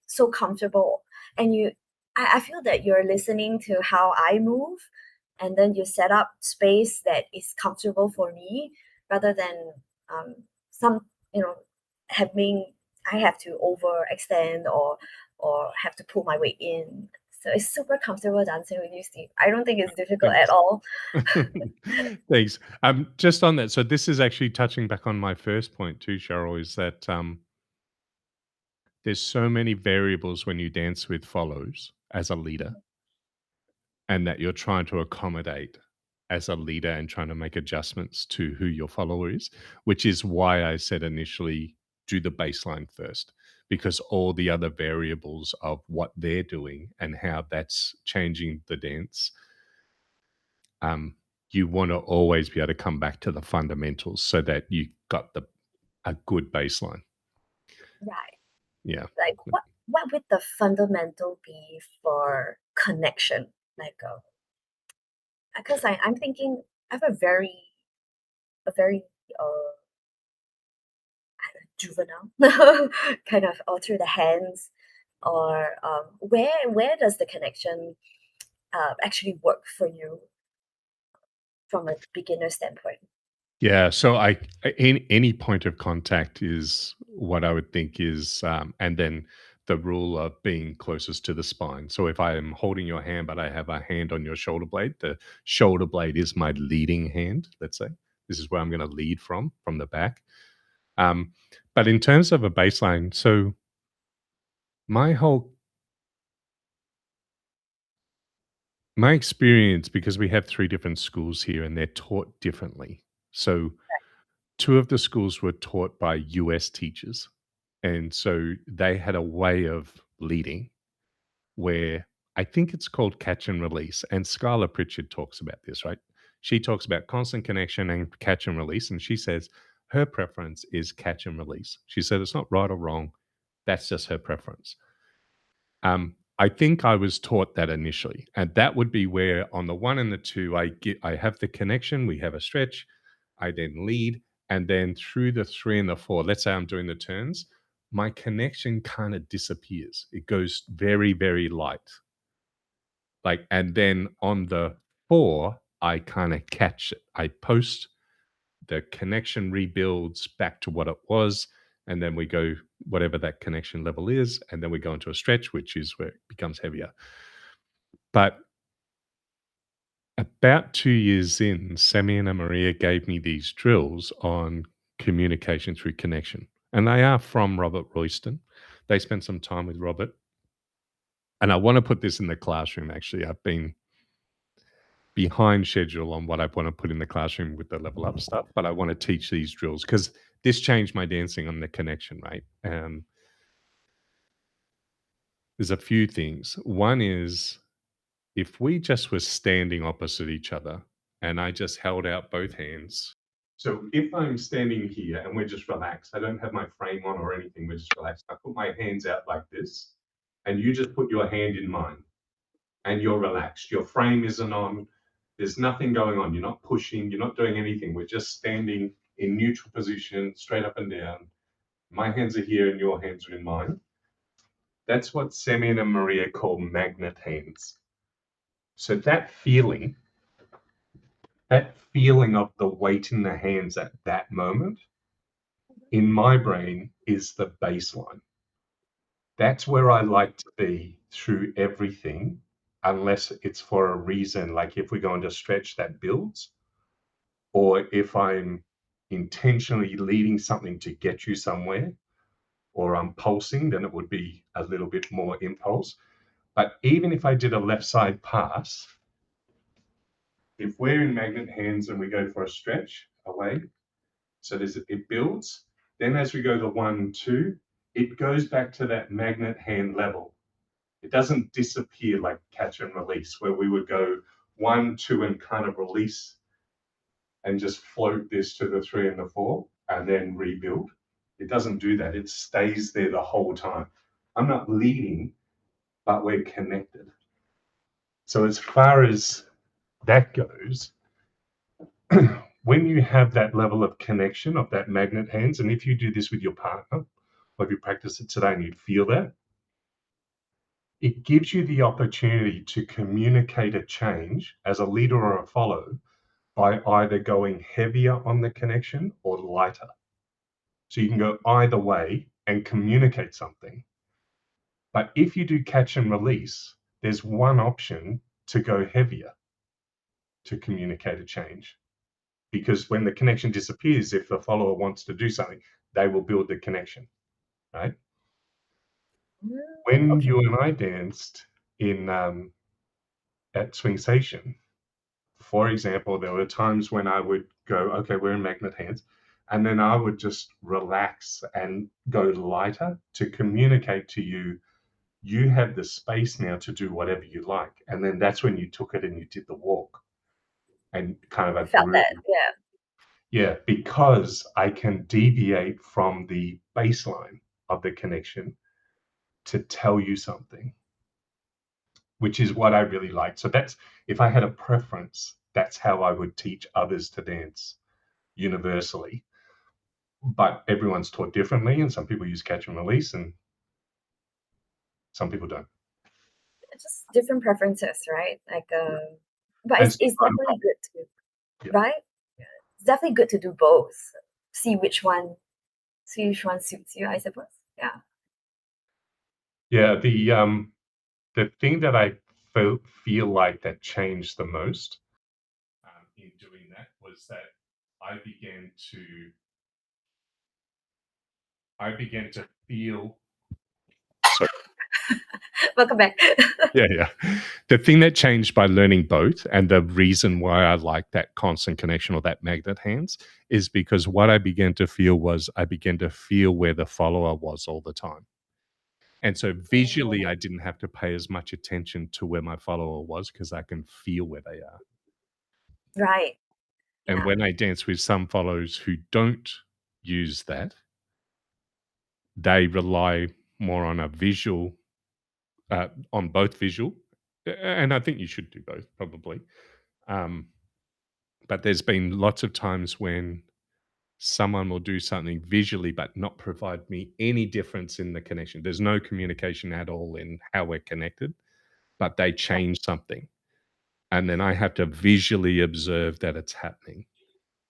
so comfortable, and I feel that you're listening to how I move, and then you set up space that is comfortable for me, rather than some having I have to overextend or have to pull my weight in. So it's super comfortable dancing with you, Steve. I don't think it's difficult at all. Thanks. Just on that, so this is actually touching back on my first point too, Sharyl, is that there's so many variables when you dance with follows as a leader, and that you're trying to accommodate as a leader and trying to make adjustments to who your follower is, which is why I said initially do the baseline first, because all the other variables of what they're doing and how that's changing the dance, you want to always be able to come back to the fundamentals so that you got a good baseline. Right. Yeah. Like what would the fundamental be for connection? Like, because I'm thinking I have a very juvenile kind of, or through the hands, or where does the connection actually work for you from a beginner standpoint? Yeah, so any point of contact is what I would think is, and then the rule of being closest to the spine. So if I am holding your hand, but I have a hand on your shoulder blade, the shoulder blade is my leading hand. Let's say this is where I'm going to lead from the back. But in terms of a baseline, so my experience, because we have 3 different schools here and they're taught differently. So 2 of the schools were taught by US teachers. And so they had a way of leading where I think it's called catch and release. And Scarla Pritchard talks about this, right? She talks about constant connection and catch and release. And she says her preference is catch and release. She said it's not right or wrong. That's just her preference. I think I was taught that initially. And that would be where on the 1 and the 2, I have the connection, we have a stretch, I then lead, and then through the 3 and the 4, let's say I'm doing the turns, my connection kind of disappears. It goes very, very light. Like, and then on the 4, I kind of catch it. I post, the connection rebuilds back to what it was, and then we go whatever that connection level is, and then we go into a stretch, which is where it becomes heavier. But about 2 years in, Sammy and Maria gave me these drills on communication through connection, and they are from Robert Royston. They spent some time with Robert, and I want to put this in the classroom. Actually, I've been behind schedule on what I want to put in the classroom with the level up stuff, but I want to teach these drills because this changed my dancing on the connection, right? There's a few things. One is, if we just were standing opposite each other and I just held out both hands. So if I'm standing here and we're just relaxed, I don't have my frame on or anything, we're just relaxed. I put my hands out like this, and you just put your hand in mine, and you're relaxed. Your frame isn't on. There's nothing going on. You're not pushing. You're not doing anything. We're just standing in neutral position, straight up and down. My hands are here and your hands are in mine. That's what Semyon and Maria call magnet hands. So that feeling of the weight in the hands at that moment, in my brain, is the baseline. That's where I like to be through everything, unless it's for a reason, like if we're going to stretch that builds, or if I'm intentionally leading something to get you somewhere, or I'm pulsing, then it would be a little bit more impulse. But even if I did a left side pass, if we're in magnet hands and we go for a stretch away, so it builds, then as we go to 1, 2, it goes back to that magnet hand level. It doesn't disappear like catch and release, where we would go 1, 2 and kind of release and just float this to the 3 and the 4 and then rebuild. It doesn't do that. It stays there the whole time. I'm not leading, but we're connected. So as far as that goes, when you have that level of connection of that magnet hands, and if you do this with your partner, or if you practice it today and you feel that, it gives you the opportunity to communicate a change as a leader or a follow by either going heavier on the connection or lighter. So you can go either way and communicate something. But if you do catch and release, there's one option to go heavier to communicate a change. Because when the connection disappears, if the follower wants to do something, they will build the connection, right? When you and I danced in at Swing Station, for example, there were times when I would go, okay, we're in magnet hands, and then I would just relax and go lighter to communicate to you, you have the space now to do whatever you like. And then that's when you took it and you did the walk and kind of a Felt groove. that, yeah. Yeah, because I can deviate from the baseline of the connection to tell you something, which is what I really like. So that's, if I had a preference, that's how I would teach others to dance universally. But everyone's taught differently, and some people use catch and release, and some people don't. Just different preferences, right? Like, but it's definitely good to, right? Yeah. It's definitely good to do both. See which one suits you, I suppose. Yeah. Yeah, the thing that I feel like that changed the most in doing that was that I began to feel. Sorry. Welcome back. Yeah. The thing that changed by learning both, and the reason why I like that constant connection or that magnet hands, is because what I began to feel was I began to feel where the follower was all the time. And so visually, I didn't have to pay as much attention to where my follower was because I can feel where they are. Right. And Yeah. when I dance with some followers who don't use that, they rely more on a visual, on both visual, and I think you should do both probably, But there's been lots of times when someone will do something visually but not provide me any difference in the connection. There's no communication at all in how we're connected, but they change something. And then I have to visually observe that it's happening.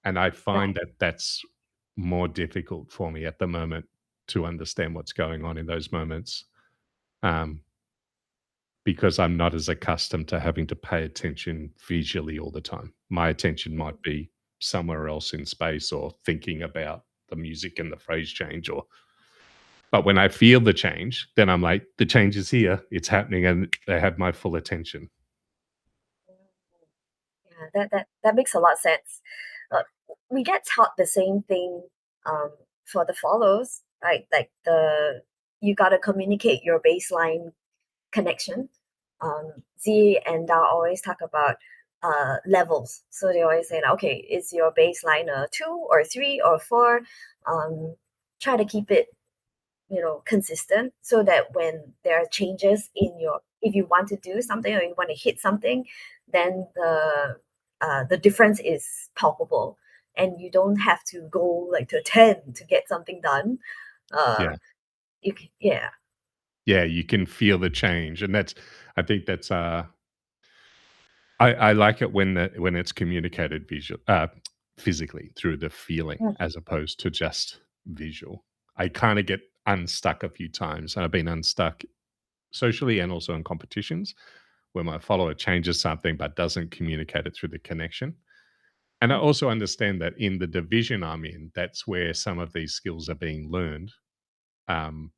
And I find Right. that that's more difficult for me at the moment to understand what's going on in those moments, um, because I'm not as accustomed to having to pay attention visually all the time. My attention might be somewhere else in space or thinking about the music and the phrase change but when I feel the change, then I'm like, the change is here, it's happening, and they have my full attention. Yeah, that makes a lot of sense. Uh, we get taught the same thing for the follows, right? Like you gotta communicate your baseline connection. Z and Dao always talk about levels. So they always say, okay, is your baseline a 2 or 3 or 4? Try to keep it, consistent so that when there are changes in if you want to do something or you want to hit something, then the difference is palpable, and you don't have to go like to 10 to get something done. Yeah. Yeah. Yeah, you can feel the change, and I think that's, I like it when it's communicated physically through the feeling Mm. as opposed to just visual. I kinda get unstuck a few times, and I've been unstuck socially and also in competitions where my follower changes something but doesn't communicate it through the connection. And I also understand that in the division I'm in, that's where some of these skills are being learned. Um,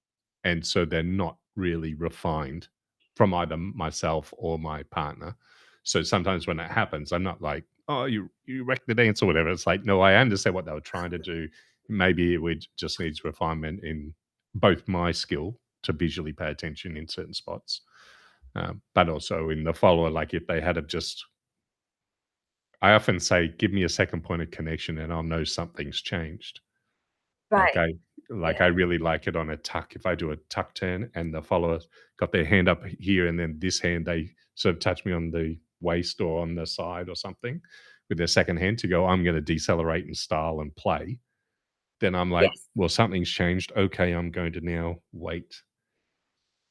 and so they're not really refined from either myself or my partner. So sometimes when it happens, I'm not like, "Oh, you wrecked the dance," or whatever. It's like, no, I understand what they were trying to do. Maybe it would just needs refinement in both my skill to visually pay attention in certain spots, but also in the follower. Like if they had have just, I often say, "Give me a second point of connection, and I'll know something's changed." Like Right. I Yeah. really like it on a tuck. If I do a tuck turn and the follower got their hand up here and then this hand, they sort of touch me on the waist or on the side or something with their second hand to go, I'm going to decelerate and style and play. Then I'm like, Yes. well, something's changed. Okay, I'm going to now wait.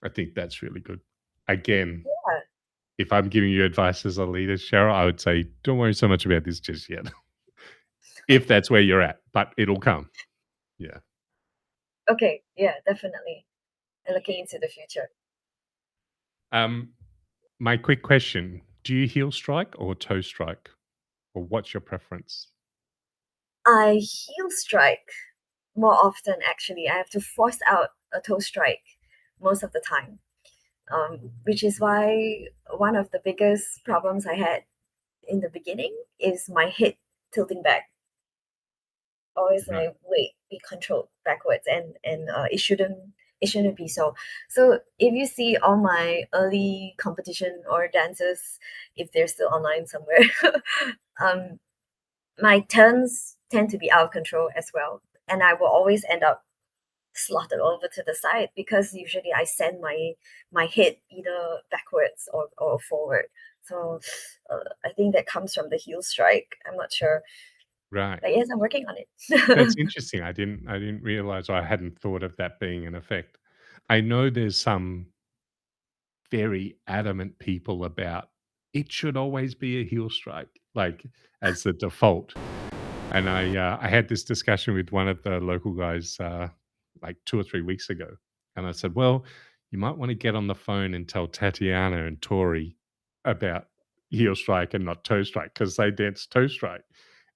I think that's really good. Again, Yeah. if I'm giving you advice as a leader, Cheryl, I would say don't worry so much about this just yet. If that's where you're at, but it'll come. Yeah. Okay. Yeah, definitely. And looking into the future. Um, My quick question, do you heel strike or toe strike? Or what's your preference? I heel strike more often, actually. I have to force out a toe strike most of the time, which is why one of the biggest problems I had in the beginning is my head tilting back. Always Right. my weight be controlled backwards, and it shouldn't be so. So if you see all my early competition or dances, if they're still online somewhere, um, my turns tend to be out of control as well, and I will always end up slotted over to the side because usually I send my head either backwards or forward. So I think that comes from the heel strike. I'm not sure, Right. but yes, I'm working on That's it. interesting. I didn't realize, or I hadn't thought of that being an effect. I know there's some very adamant people about it should always be a heel strike, like as the default. And I had this discussion with one of the local guys like 2 or 3 weeks ago, and I said, "Well, you might want to get on the phone and tell Tatiana and Tori about heel strike and not toe strike because they dance toe strike,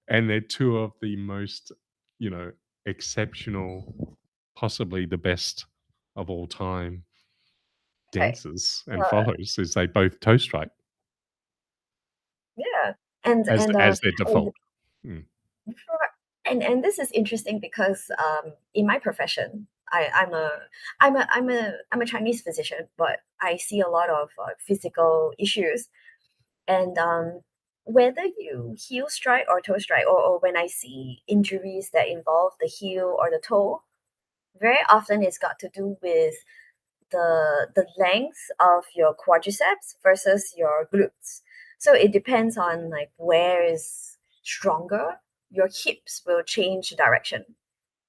and they're two of the most, you know, exceptional, possibly the best of all time Right. dancers and follows. Is they both toe strike Yeah, and as and uh, as their and default." Mm, and this is interesting because in my profession, I'm a Chinese physician, but I see a lot of physical issues, and whether you heel strike or toe strike, or when I see injuries that involve the heel or the toe, very often it's got to do with the length of your quadriceps versus your glutes. So it depends on like where is stronger, your hips will change direction.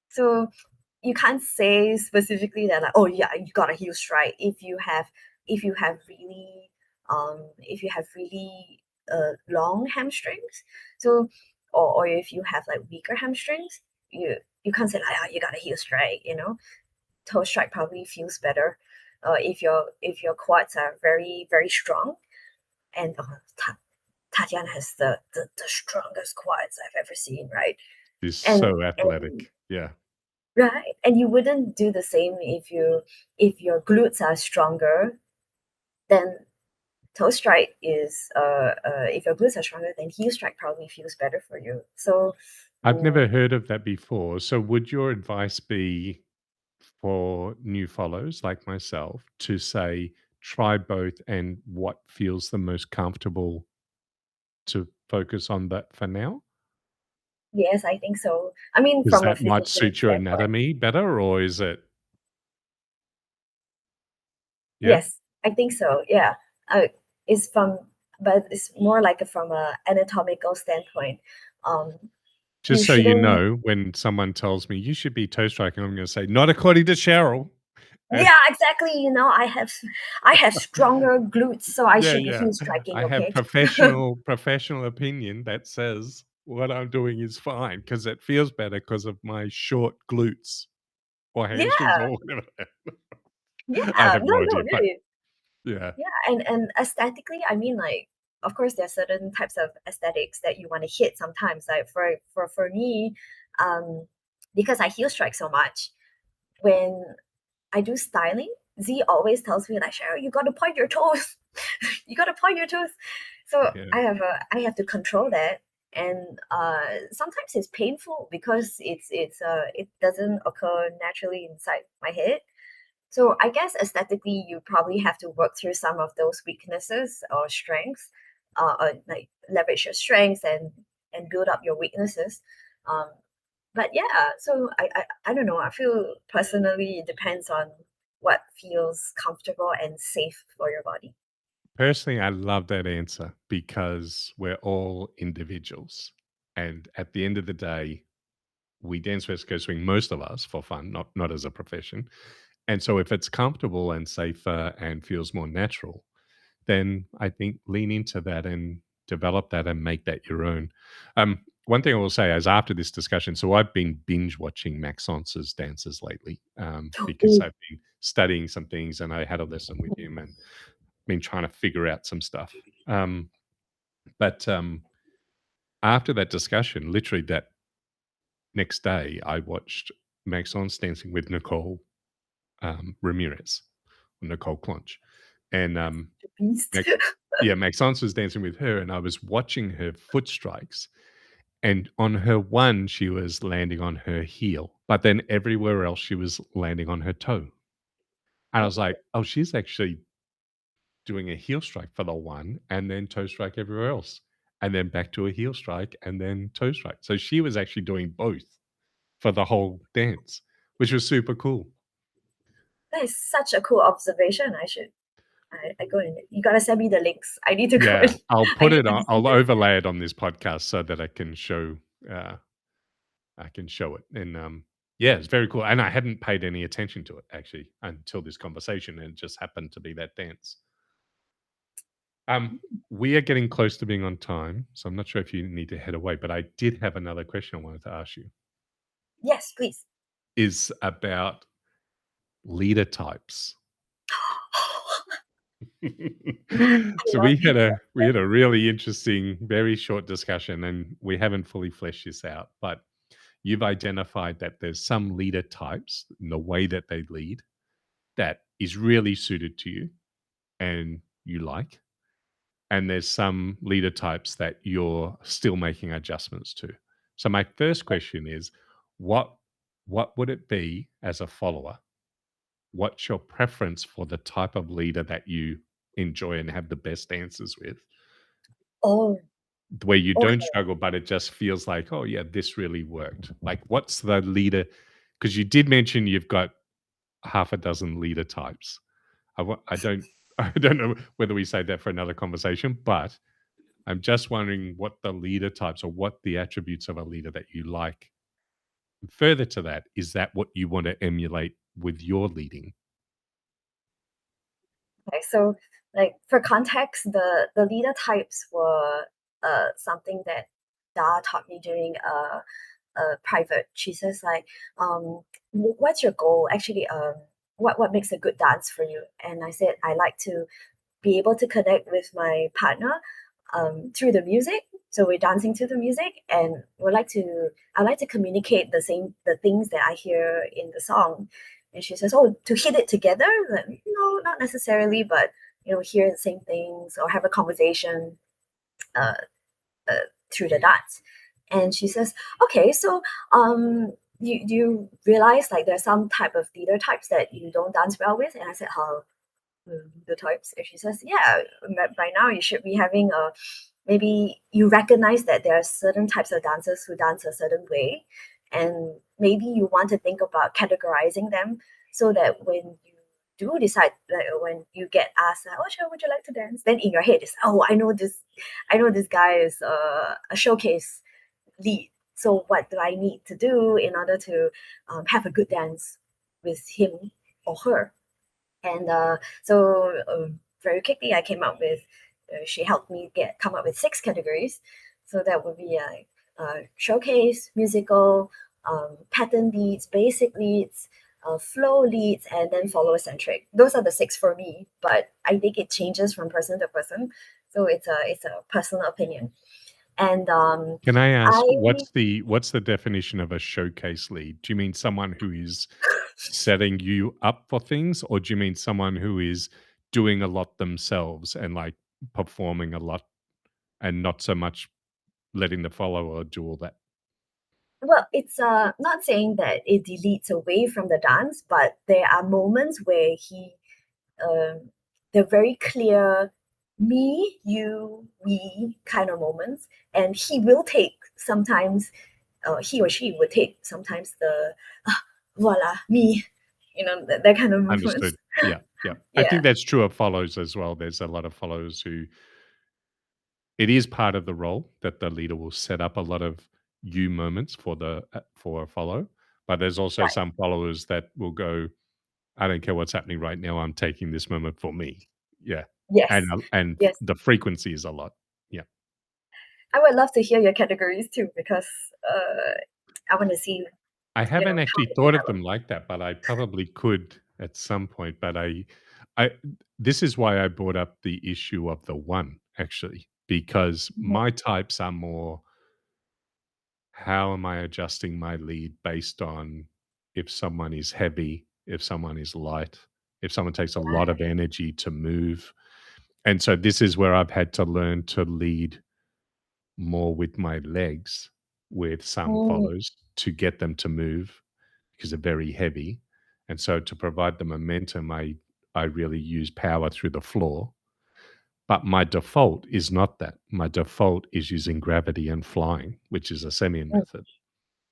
So you can't say specifically that like, oh yeah, you got a heel strike if you have really long hamstrings. So or if you have like weaker hamstrings, you can't say like, oh, you got a heel strike, toe strike probably feels better. If your quads are very very strong, and Tatiana has the strongest quads I've ever seen, right? He's And so athletic. Yeah. right, and you wouldn't do the same if your glutes are stronger. Then toe strike is if your glutes are stronger, then heel strike probably feels better for you. So I've never heard of that before. So would your advice be for new follows like myself to say try both and what feels the most comfortable to focus on that for now? yes, I think so. I mean, Because from a that might physician suit your standpoint, anatomy better, or is it yeah? yes, I think so. Yeah, uh, it's from, but it's more like from a anatomical standpoint. Um, you Just so you shouldn't. know, when someone tells me you should be toe striking, I'm gonna say, not according to Cheryl. And Yeah, exactly. I have stronger glutes, so I yeah, should be yeah. heel striking. I have Okay. professional opinion that says what I'm doing is fine because it feels better because of my short glutes or hamstrings Yeah, or whatever. I yeah. have No, no no, idea, but really. yeah. Yeah, and aesthetically, I mean, like, of course, there are certain types of aesthetics that you want to hit sometimes. Like for me, um, because I heel strike so much, when I do styling, Z always tells me like, Cheryl, you got to point your toes. You got to point your toes. So Yeah. I have to control that, and sometimes it's painful because it doesn't occur naturally inside my head. So I guess aesthetically, you probably have to work through some of those weaknesses or strengths, or like leverage your strengths and build up your weaknesses. Um, but yeah, so I don't know. I feel personally it depends on what feels comfortable and safe for your body. Personally, I love that answer because we're all individuals. And at the end of the day, we dance West Coast Swing, most of us for fun, not as a profession. And so if it's comfortable and safer and feels more natural, then I think lean into that and develop that and make that your own. One thing I will say is after this discussion, so I've been binge watching Maxence's dances lately because Ooh, I've been studying some things and I had a lesson with him and been trying to figure out some stuff. But after that discussion, literally that next day, I watched Maxence dancing with Nicole Ramirez, Nicole Clonch, and the beast. Max, yeah, Maxence was dancing with her, and I was watching her foot strikes. And on her one, she was landing on her heel, but then everywhere else, she was landing on her toe. And I was like, oh, she's actually doing a heel strike for the one and then toe strike everywhere else. And then back to a heel strike and then toe strike. So she was actually doing both for the whole dance, which was super cool. That is such a cool observation. I go in. You gotta send me the links. I need to go Yeah, in. I need to see I'll this. overlay it on this podcast so that uh I can show it. And yeah, it's very cool. And I hadn't paid any attention to it actually until this conversation and it just happened to be that dance. Um we are getting close to being on time, so I'm not sure if you need to head away, but I did have another question I wanted to ask you. Yes, please. Is about leader types. I So love you. we had a really interesting, very short discussion, and we haven't fully fleshed this out. But you've identified that there's some leader types in the way that they lead that is really suited to you and you like, and there's some leader types that you're still making adjustments to. So my first question is, what what would it be as a follower? What's your preference for the type of leader that you enjoy and have the best answers with, Oh, where you don't okay. struggle, but it just feels like, oh yeah, this really worked. Like, what's the leader? Because you did mention you've got half a dozen leader types. I don't I don't know whether we save that for another conversation, but I'm just wondering what the leader types or what the attributes of a leader that you like. Further to that, is that what you want to emulate with your leading? Okay, so like for context, the leader types were something that Da taught me during a private. She says like, what's your goal? Actually, what makes a good dance for you? And I said I like to be able to connect with my partner through the music. So we're dancing to the music, and I like to communicate the things that I hear in the song. And she says, "Oh, to hit it together? Like, no, not necessarily, but hear the same things or have a conversation uh, uh, through the dance." And she says, "Okay, so do you realize like there's some type of leader types that you don't dance well with?" And I said, "How?" The types. And she says, "Yeah, by now you should be having a maybe you recognize that there are certain types of dancers who dance a certain way, and maybe you want to think about categorizing them so that when you do decide, like when you get asked, like, 'Oh, sure, would you like to dance?' Then in your head is, 'Oh, I know this guy is a showcase lead. So what do I need to do in order to have a good dance with him or her?'" And very quickly, I came up with. She helped me come up with 6 categories. So that would be showcase, musical, pattern leads, basic leads, flow leads, and then follower centric. Those are the 6 for me, but I think it changes from person to person. So it's a personal opinion. And Can I ask I what's the definition of a showcase lead? Do you mean someone who is setting you up for things, or do you mean someone who is doing a lot themselves and like performing a lot and not so much letting the follower do all that? Well, it's not saying that it deletes away from the dance, but there are moments where um, they're very clear me, you, we kind of moments, and he will take sometimes, he or she would take sometimes the voila me, that kind of movements. Understood. Yeah, yeah. I Yeah, think that's true of follows as well. There's a lot of followers who it is part of the role that the leader will set up a lot of you moments for a follow, but there's also right. some followers that will go, "I don't care what's happening right now. I'm taking this moment for me." Yeah, Yes, and yes. the frequency is a lot. Yeah. I would love to hear your categories too because I want to see, I haven't how actually it thought of develops. them like that, but I probably could at some point. But I, this is why I brought up the issue of the one actually, because Mhm. my types are more, how am I adjusting my lead based on if someone is heavy, if someone is light, if someone takes a lot of energy to move. And so this is where I've had to learn to lead more with my legs with some Mm, follows to get them to move because they're very heavy. And so to provide the momentum, I really use power through the floor. But my default is not that. My default is using gravity and flying, which is a Semian mm, method,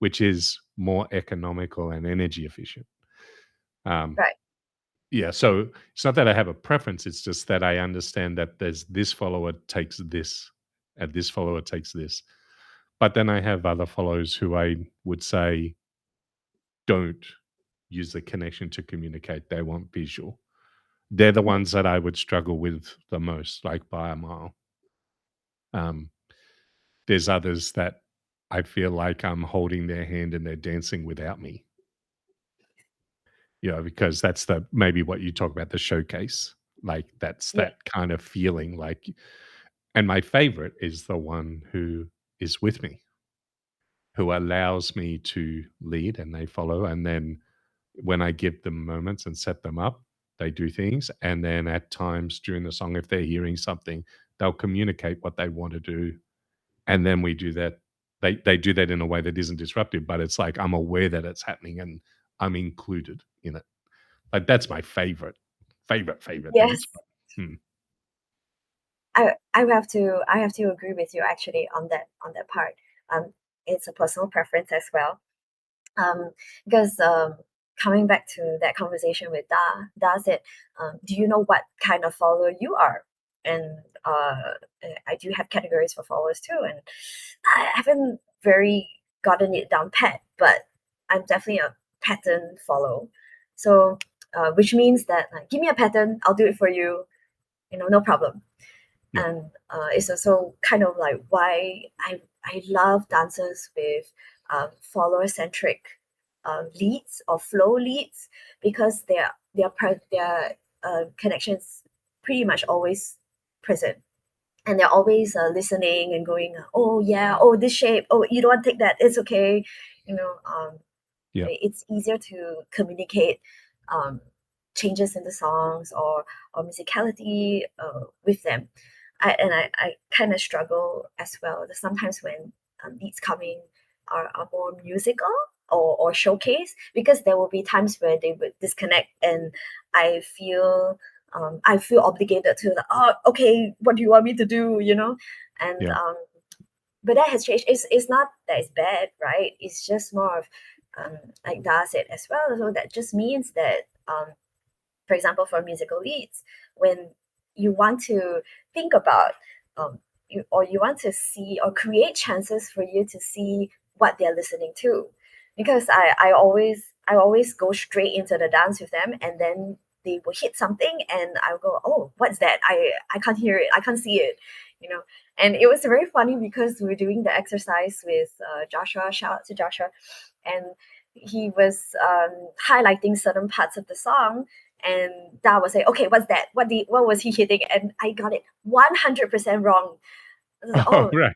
which is more economical and energy efficient. Um, right. yeah, so it's not that I have a preference. It's just that I understand that there's this follower takes this, and this follower takes this. But then I have other followers who I would say don't use the connection to communicate. They want visual. They're the Mm. ones that I would struggle with the most, like by a mile. Um, there's others that I feel like I'm holding their hand and they're dancing without me. Because that's the maybe what you talk about, the showcase. Like that's Yeah. that kind of feeling like, and my favorite is the one who is with me, who allows me to lead and they follow. And then when I give them moments and set them up, they do things. And then at times during the song, if they're hearing something, they'll communicate what they want to do. And then we do that. They do that in a way that isn't disruptive, but it's like I'm aware that it's happening and I'm included in it. Like that's my favorite Yes. dance. Hmm. I have to agree with you actually on that part. Um, it's a personal preference as well. Um, because coming back to that conversation with Da said, "Do you know what kind of follower you are?" and I do have categories for followers too, and I haven't very gotten it down pat, but I'm definitely a pattern follow. So which means that give me a pattern, I'll do it for you, no problem. Yeah. And it's also kind of like why I love dancers with follower centric leads or flow leads, because their connections pretty much always present, and they're always listening and going, oh yeah, oh this shape, oh you don't want to take that, it's okay, Yeah. it's easier to communicate changes in the songs or musicality with them. I kind of struggle as well. There's sometimes when beats coming are more musical or showcase, because there will be times where they would disconnect, and I feel obligated to oh okay, what do you want me to do, and Yeah. but that has changed. It's not that it's bad, right? It's just more of like Da said as well. So that just means that for example, for musical leads, when you want to think about you want to see or create chances for you to see what they're listening to, because I always go straight into the dance with them, and then they will hit something and I'll go, oh, what's that? I can't hear it, I can't see it, and it was very funny because we were doing the exercise with Joshua, shout out to Joshua, and he was highlighting certain parts of the song, and Da was saying, okay, what's that? What was he hitting? And I got it 100% wrong. I was like, Oh, right.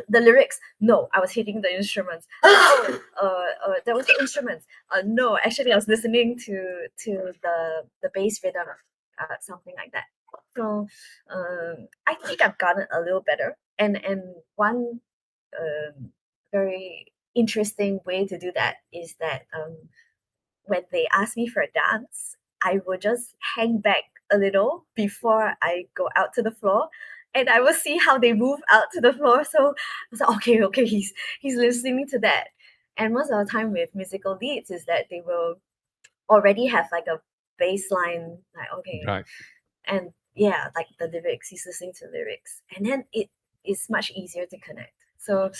the lyrics. No, I was hitting the instruments. Oh, that was the instruments. No, actually, I was listening to the bass rhythm, something like that. So I think I've gotten a little better. And one very interesting way to do that is that when they ask me for a dance, I will just hang back a little before I go out to the floor, and I will see how they move out to the floor. So I was like, okay, he's listening to that. And most of the time with musical leads is that they will already have like a baseline, like okay, Right. and yeah, like the lyrics, he's listening to lyrics, and then it is much easier to connect. So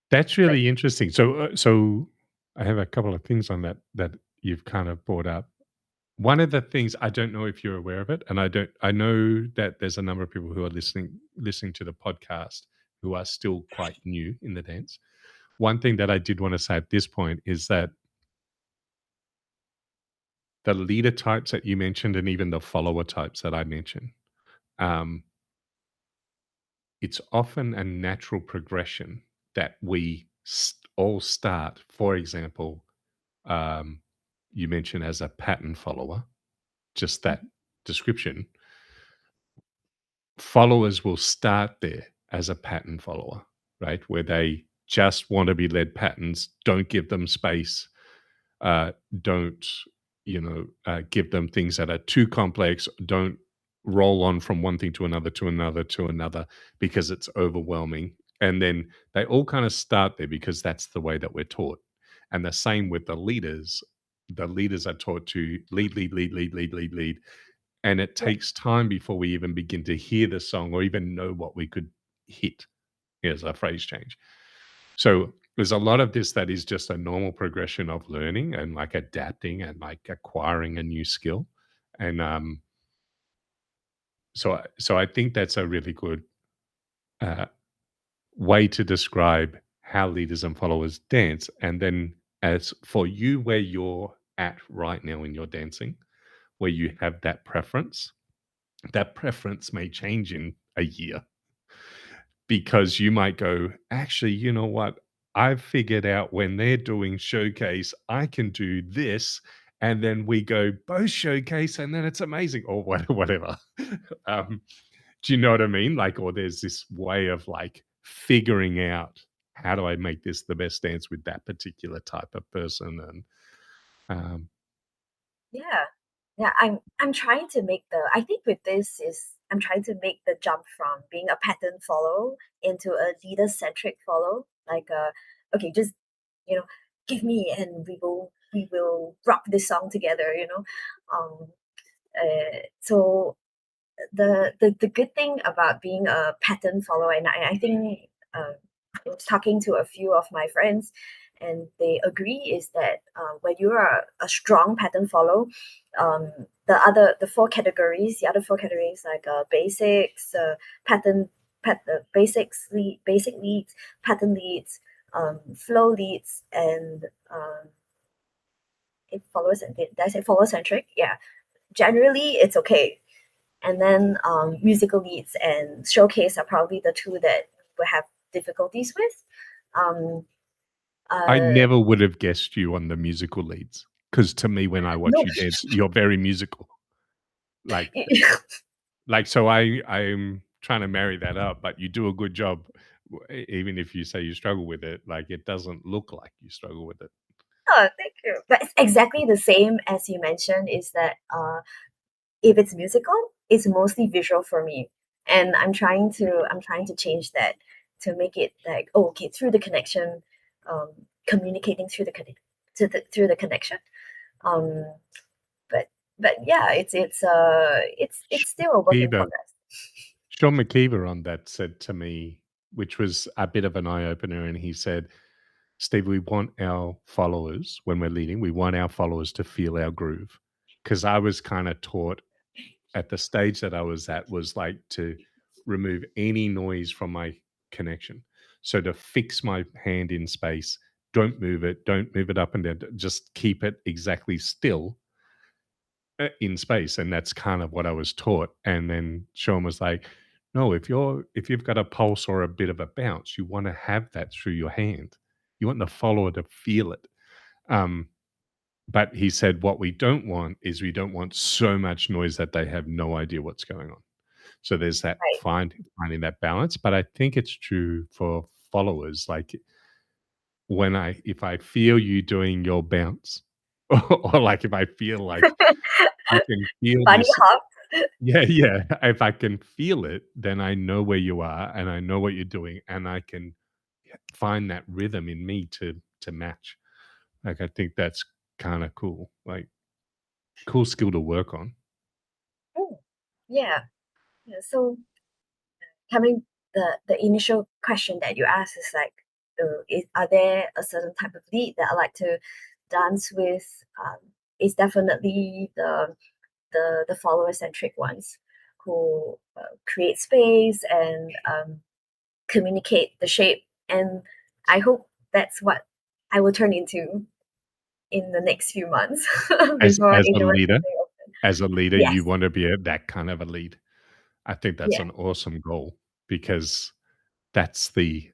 That's really interesting. So I have a couple of things on that you've kind of brought up. One of the things, I don't know if you're aware of it, and I know that there's a number of people who are listening to the podcast who are still quite new in the dance. One thing that I did want to say at this point is that the leader types that you mentioned, and even the follower types that I mentioned, um, it's often a natural progression that we all start. For example, you mentioned as a pattern follower, just that description. Followers will start there as a pattern follower, right? Where they just want to be led patterns, don't give them space, don't, give them things that are too complex, don't roll on from one thing to another, to another, to another, because it's overwhelming. And then they all kind of start there because that's the way that we're taught. And the same with the leaders. The leaders are taught to lead, lead, lead, lead, lead, lead, lead, and it takes time before we even begin to hear the song or even know what we could hit as a phrase change. So there's a lot of this that is just a normal progression of learning and like adapting and like acquiring a new skill. And so I think that's a really good uh, way to describe how leaders and followers dance. And then as for you, where you're at right now in your dancing, where you have that preference may change in a year, because you might go, actually, you know what? I've figured out when they're doing showcase, I can do this. And then we go both showcase, and then it's amazing, or whatever. um, do you know what I mean? Like, or there's this way of like figuring out, how do I make this the best dance with that particular type of person? And yeah, yeah, I'm trying to make I think with this is I'm trying to make the jump from being a pattern follow into a leader centric follow. Like okay, just you know, give me and we will rock this song together, so the good thing about being a pattern follower, and I think I was talking to a few of my friends, and they agree, is that when you are a strong pattern follow, the other four categories like basics, basic leads, pattern leads, flow leads, and it follows. Did I say follow centric? Yeah, generally it's okay. And then musical leads and showcase are probably the two that we have difficulties with. I never would have guessed you on the musical leads, because to me, when I watch No. you dance, you're very musical. Like, so I'm trying to marry that up, but you do a good job. Even if you say you struggle with it, like, it doesn't look like you struggle with it. Oh, thank you. But it's exactly the same as you mentioned, is that if it's musical, it's mostly visual for me. And I'm trying to change that, to make it like, oh, okay, through the connection, communicating through through the connection. Um, but yeah, it's still a work in progress. Sean McKeever on that said to me, which was a bit of an eye opener, and he said, Steve, we want our followers, when we're leading, we want our followers to feel our groove. Because I was kind of taught at the stage that I was at, was like to remove any noise from my connection. So to fix my hand in space, don't move it up and down, just keep it exactly still in space. And that's kind of what I was taught. And then Sean was like, no, if you've got a pulse or a bit of a bounce, you want to have that through your hand. You want the follower to feel it. But he said, what we don't want is, we don't want so much noise that they have no idea what's going on. So there's that Right. finding that balance. But I think it's true for followers. Like, if I feel you doing your bounce, or like if I feel like I can feel Bunny this. hop. Yeah. If I can feel it, then I know where you are and I know what you're doing, and I can find that rhythm in me to match. Like, I think that's kind of cool. Like, cool skill to work on. Oh, yeah. So coming the initial question that you asked is like, are there a certain type of lead that I like to dance with? It's definitely the follower centric ones, who create space and communicate the shape. And I hope that's what I will turn into in the next few months As before as a university leader open. as a leader, Yes, you wanna be that kind of a lead. I think that's yeah, an awesome goal, because that's in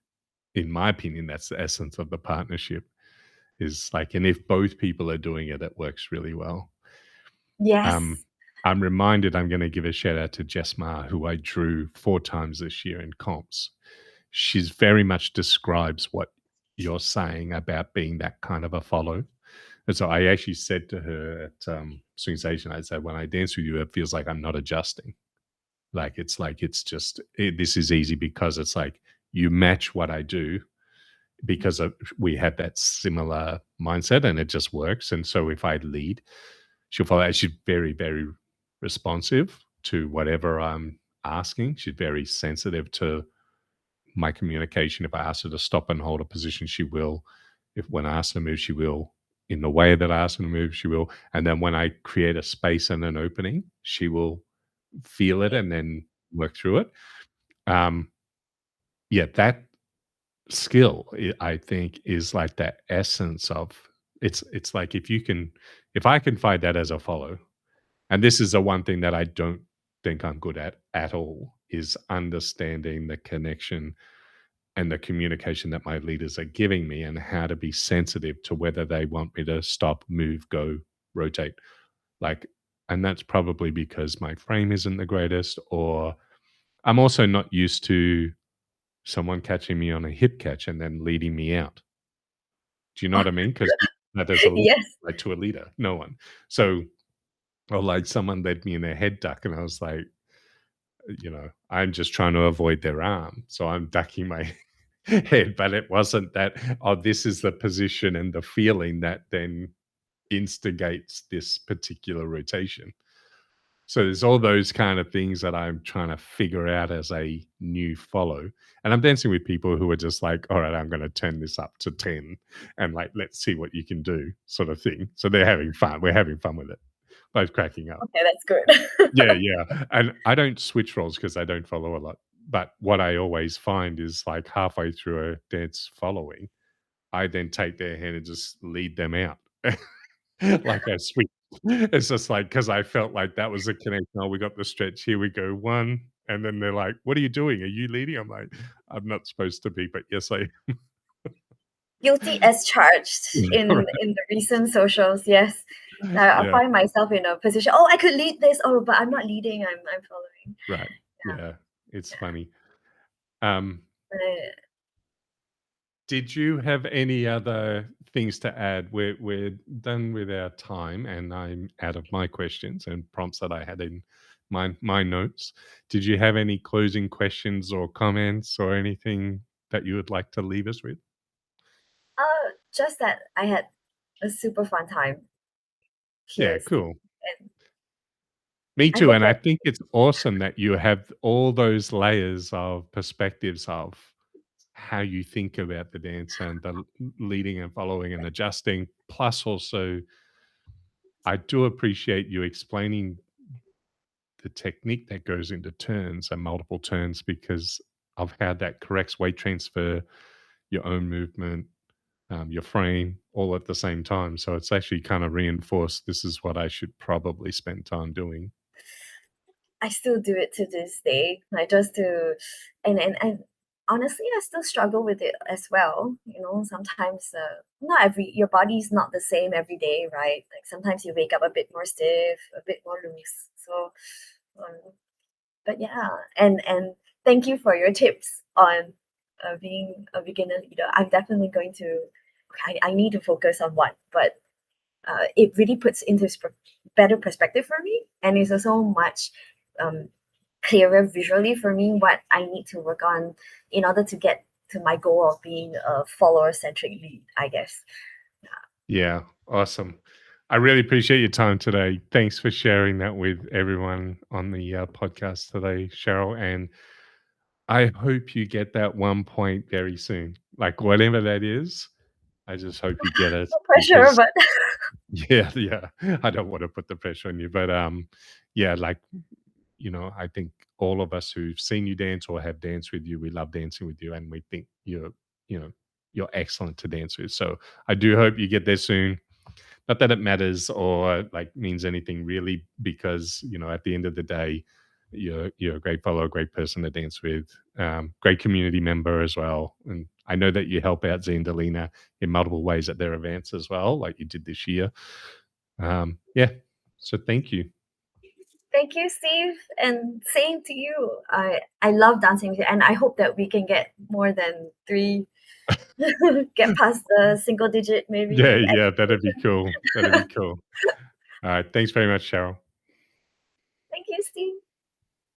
my opinion, that's the essence of the partnership, is like, and if both people are doing it, it works really well. Um, yes. I'm reminded, I'm gonna give a shout out to Jess Ma, who I drew 4 times this year in comps. She's very much describes what you're saying about being that kind of a follow. And so I actually said to her at Swing Station, I said, when I dance with you, it feels like I'm not adjusting. Like it's just, this is easy, because it's like you match what I do, because we have that similar mindset, and it just works. And so if I lead, she'll follow. She's very, very responsive to whatever I'm asking. She's very sensitive to my communication. If I ask her to stop and hold a position, she will. If when I ask her to move, she will. In the way that I ask her to move, she will. And then when I create a space and an opening, she will feel it and then work through it. Um, yeah, that skill, I think, is like that essence of, it's like, if I can find that as a follow, and this is the one thing that I don't think I'm good at all, is understanding the connection and the communication that my leaders are giving me, and how to be sensitive to whether they want me to stop, move, go, rotate. Like, and that's probably because my frame isn't the greatest, or I'm also not used to someone catching me on a hip catch and then leading me out. Do you know what I mean? Because there's a Yes. like, to a leader, no one. So, or like someone led me in a head duck, and I was like, I'm just trying to avoid their arm, so I'm ducking my head. But it wasn't that, oh, this is the position and the feeling that then instigates this particular rotation. So there's all those kind of things that I'm trying to figure out as a new follow. And I'm dancing with people who are just like, all right, I'm going to turn this up to 10 and like, let's see what you can do, sort of thing. So they're having fun. We're having fun with it, both cracking up. Okay, that's good. Yeah. And I don't switch roles because I don't follow a lot. But what I always find is like halfway through a dance following, I then take their hand and just lead them out. Like I switch. It's just like because I felt like that was a connection. Oh, we got the stretch. Here we go. One. And then they're like, what are you doing? Are you leading? I'm like, I'm not supposed to be, but yes, I Guilty as charged in Right. in the recent socials. Yes, I Yeah. find myself in a position. Oh, I could lead this. Oh, but I'm not leading. I'm following. Right. Yeah. Yeah. It's funny. Um, Uh, Did you have any other things to add? We're done with our time, and I'm out of my questions and prompts that I had in my notes. Did you have any closing questions or comments or anything that you would like to leave us with? just that I had a super fun time Yeah, here, Steve, cool. and Me I too. hope And I that think it's awesome that you have all those layers of perspectives of how you think about the dance and the leading and following and adjusting. Plus, also, I do appreciate you explaining the technique that goes into turns and multiple turns because of how that corrects weight transfer, your own movement, your frame, all at the same time. So it's actually kind of reinforced this is what I should probably spend time doing. I still do it to this day. Like just to, and honestly, I still struggle with it as well. Sometimes not every your body's not the same every day, right? Like sometimes you wake up a bit more stiff, a bit more loose. So, but yeah, and thank you for your tips on being a beginner leader. I'm definitely going to. I need to focus on one, but it really puts into better perspective for me, and it's also much um, clearer visually for me what I need to work on in order to get to my goal of being a follower-centric lead, I guess. Yeah, awesome. I really appreciate your time today. Thanks for sharing that with everyone on the podcast today, Cheryl. And I hope you get that 1 point very soon. Like whatever that is, I just hope you get it No pressure, because but yeah. I don't want to put the pressure on you, but yeah, like I think all of us who've seen you dance or have danced with you, we love dancing with you, and we think you know, you're excellent to dance with. So I do hope you get there soon. Not that it matters or like means anything really, because at the end of the day, you're a great fellow, a great person to dance with, great community member as well. And I know that you help out Tze and Dalena in multiple ways at their events as well, like you did this year. Yeah. So thank you. thank you, Steve, and same to you. I love dancing with you, and I hope that we can get more than 3, get past the single digit maybe. Yeah, that'd be cool. That'd be cool. All right. Thanks very much, Cheryl.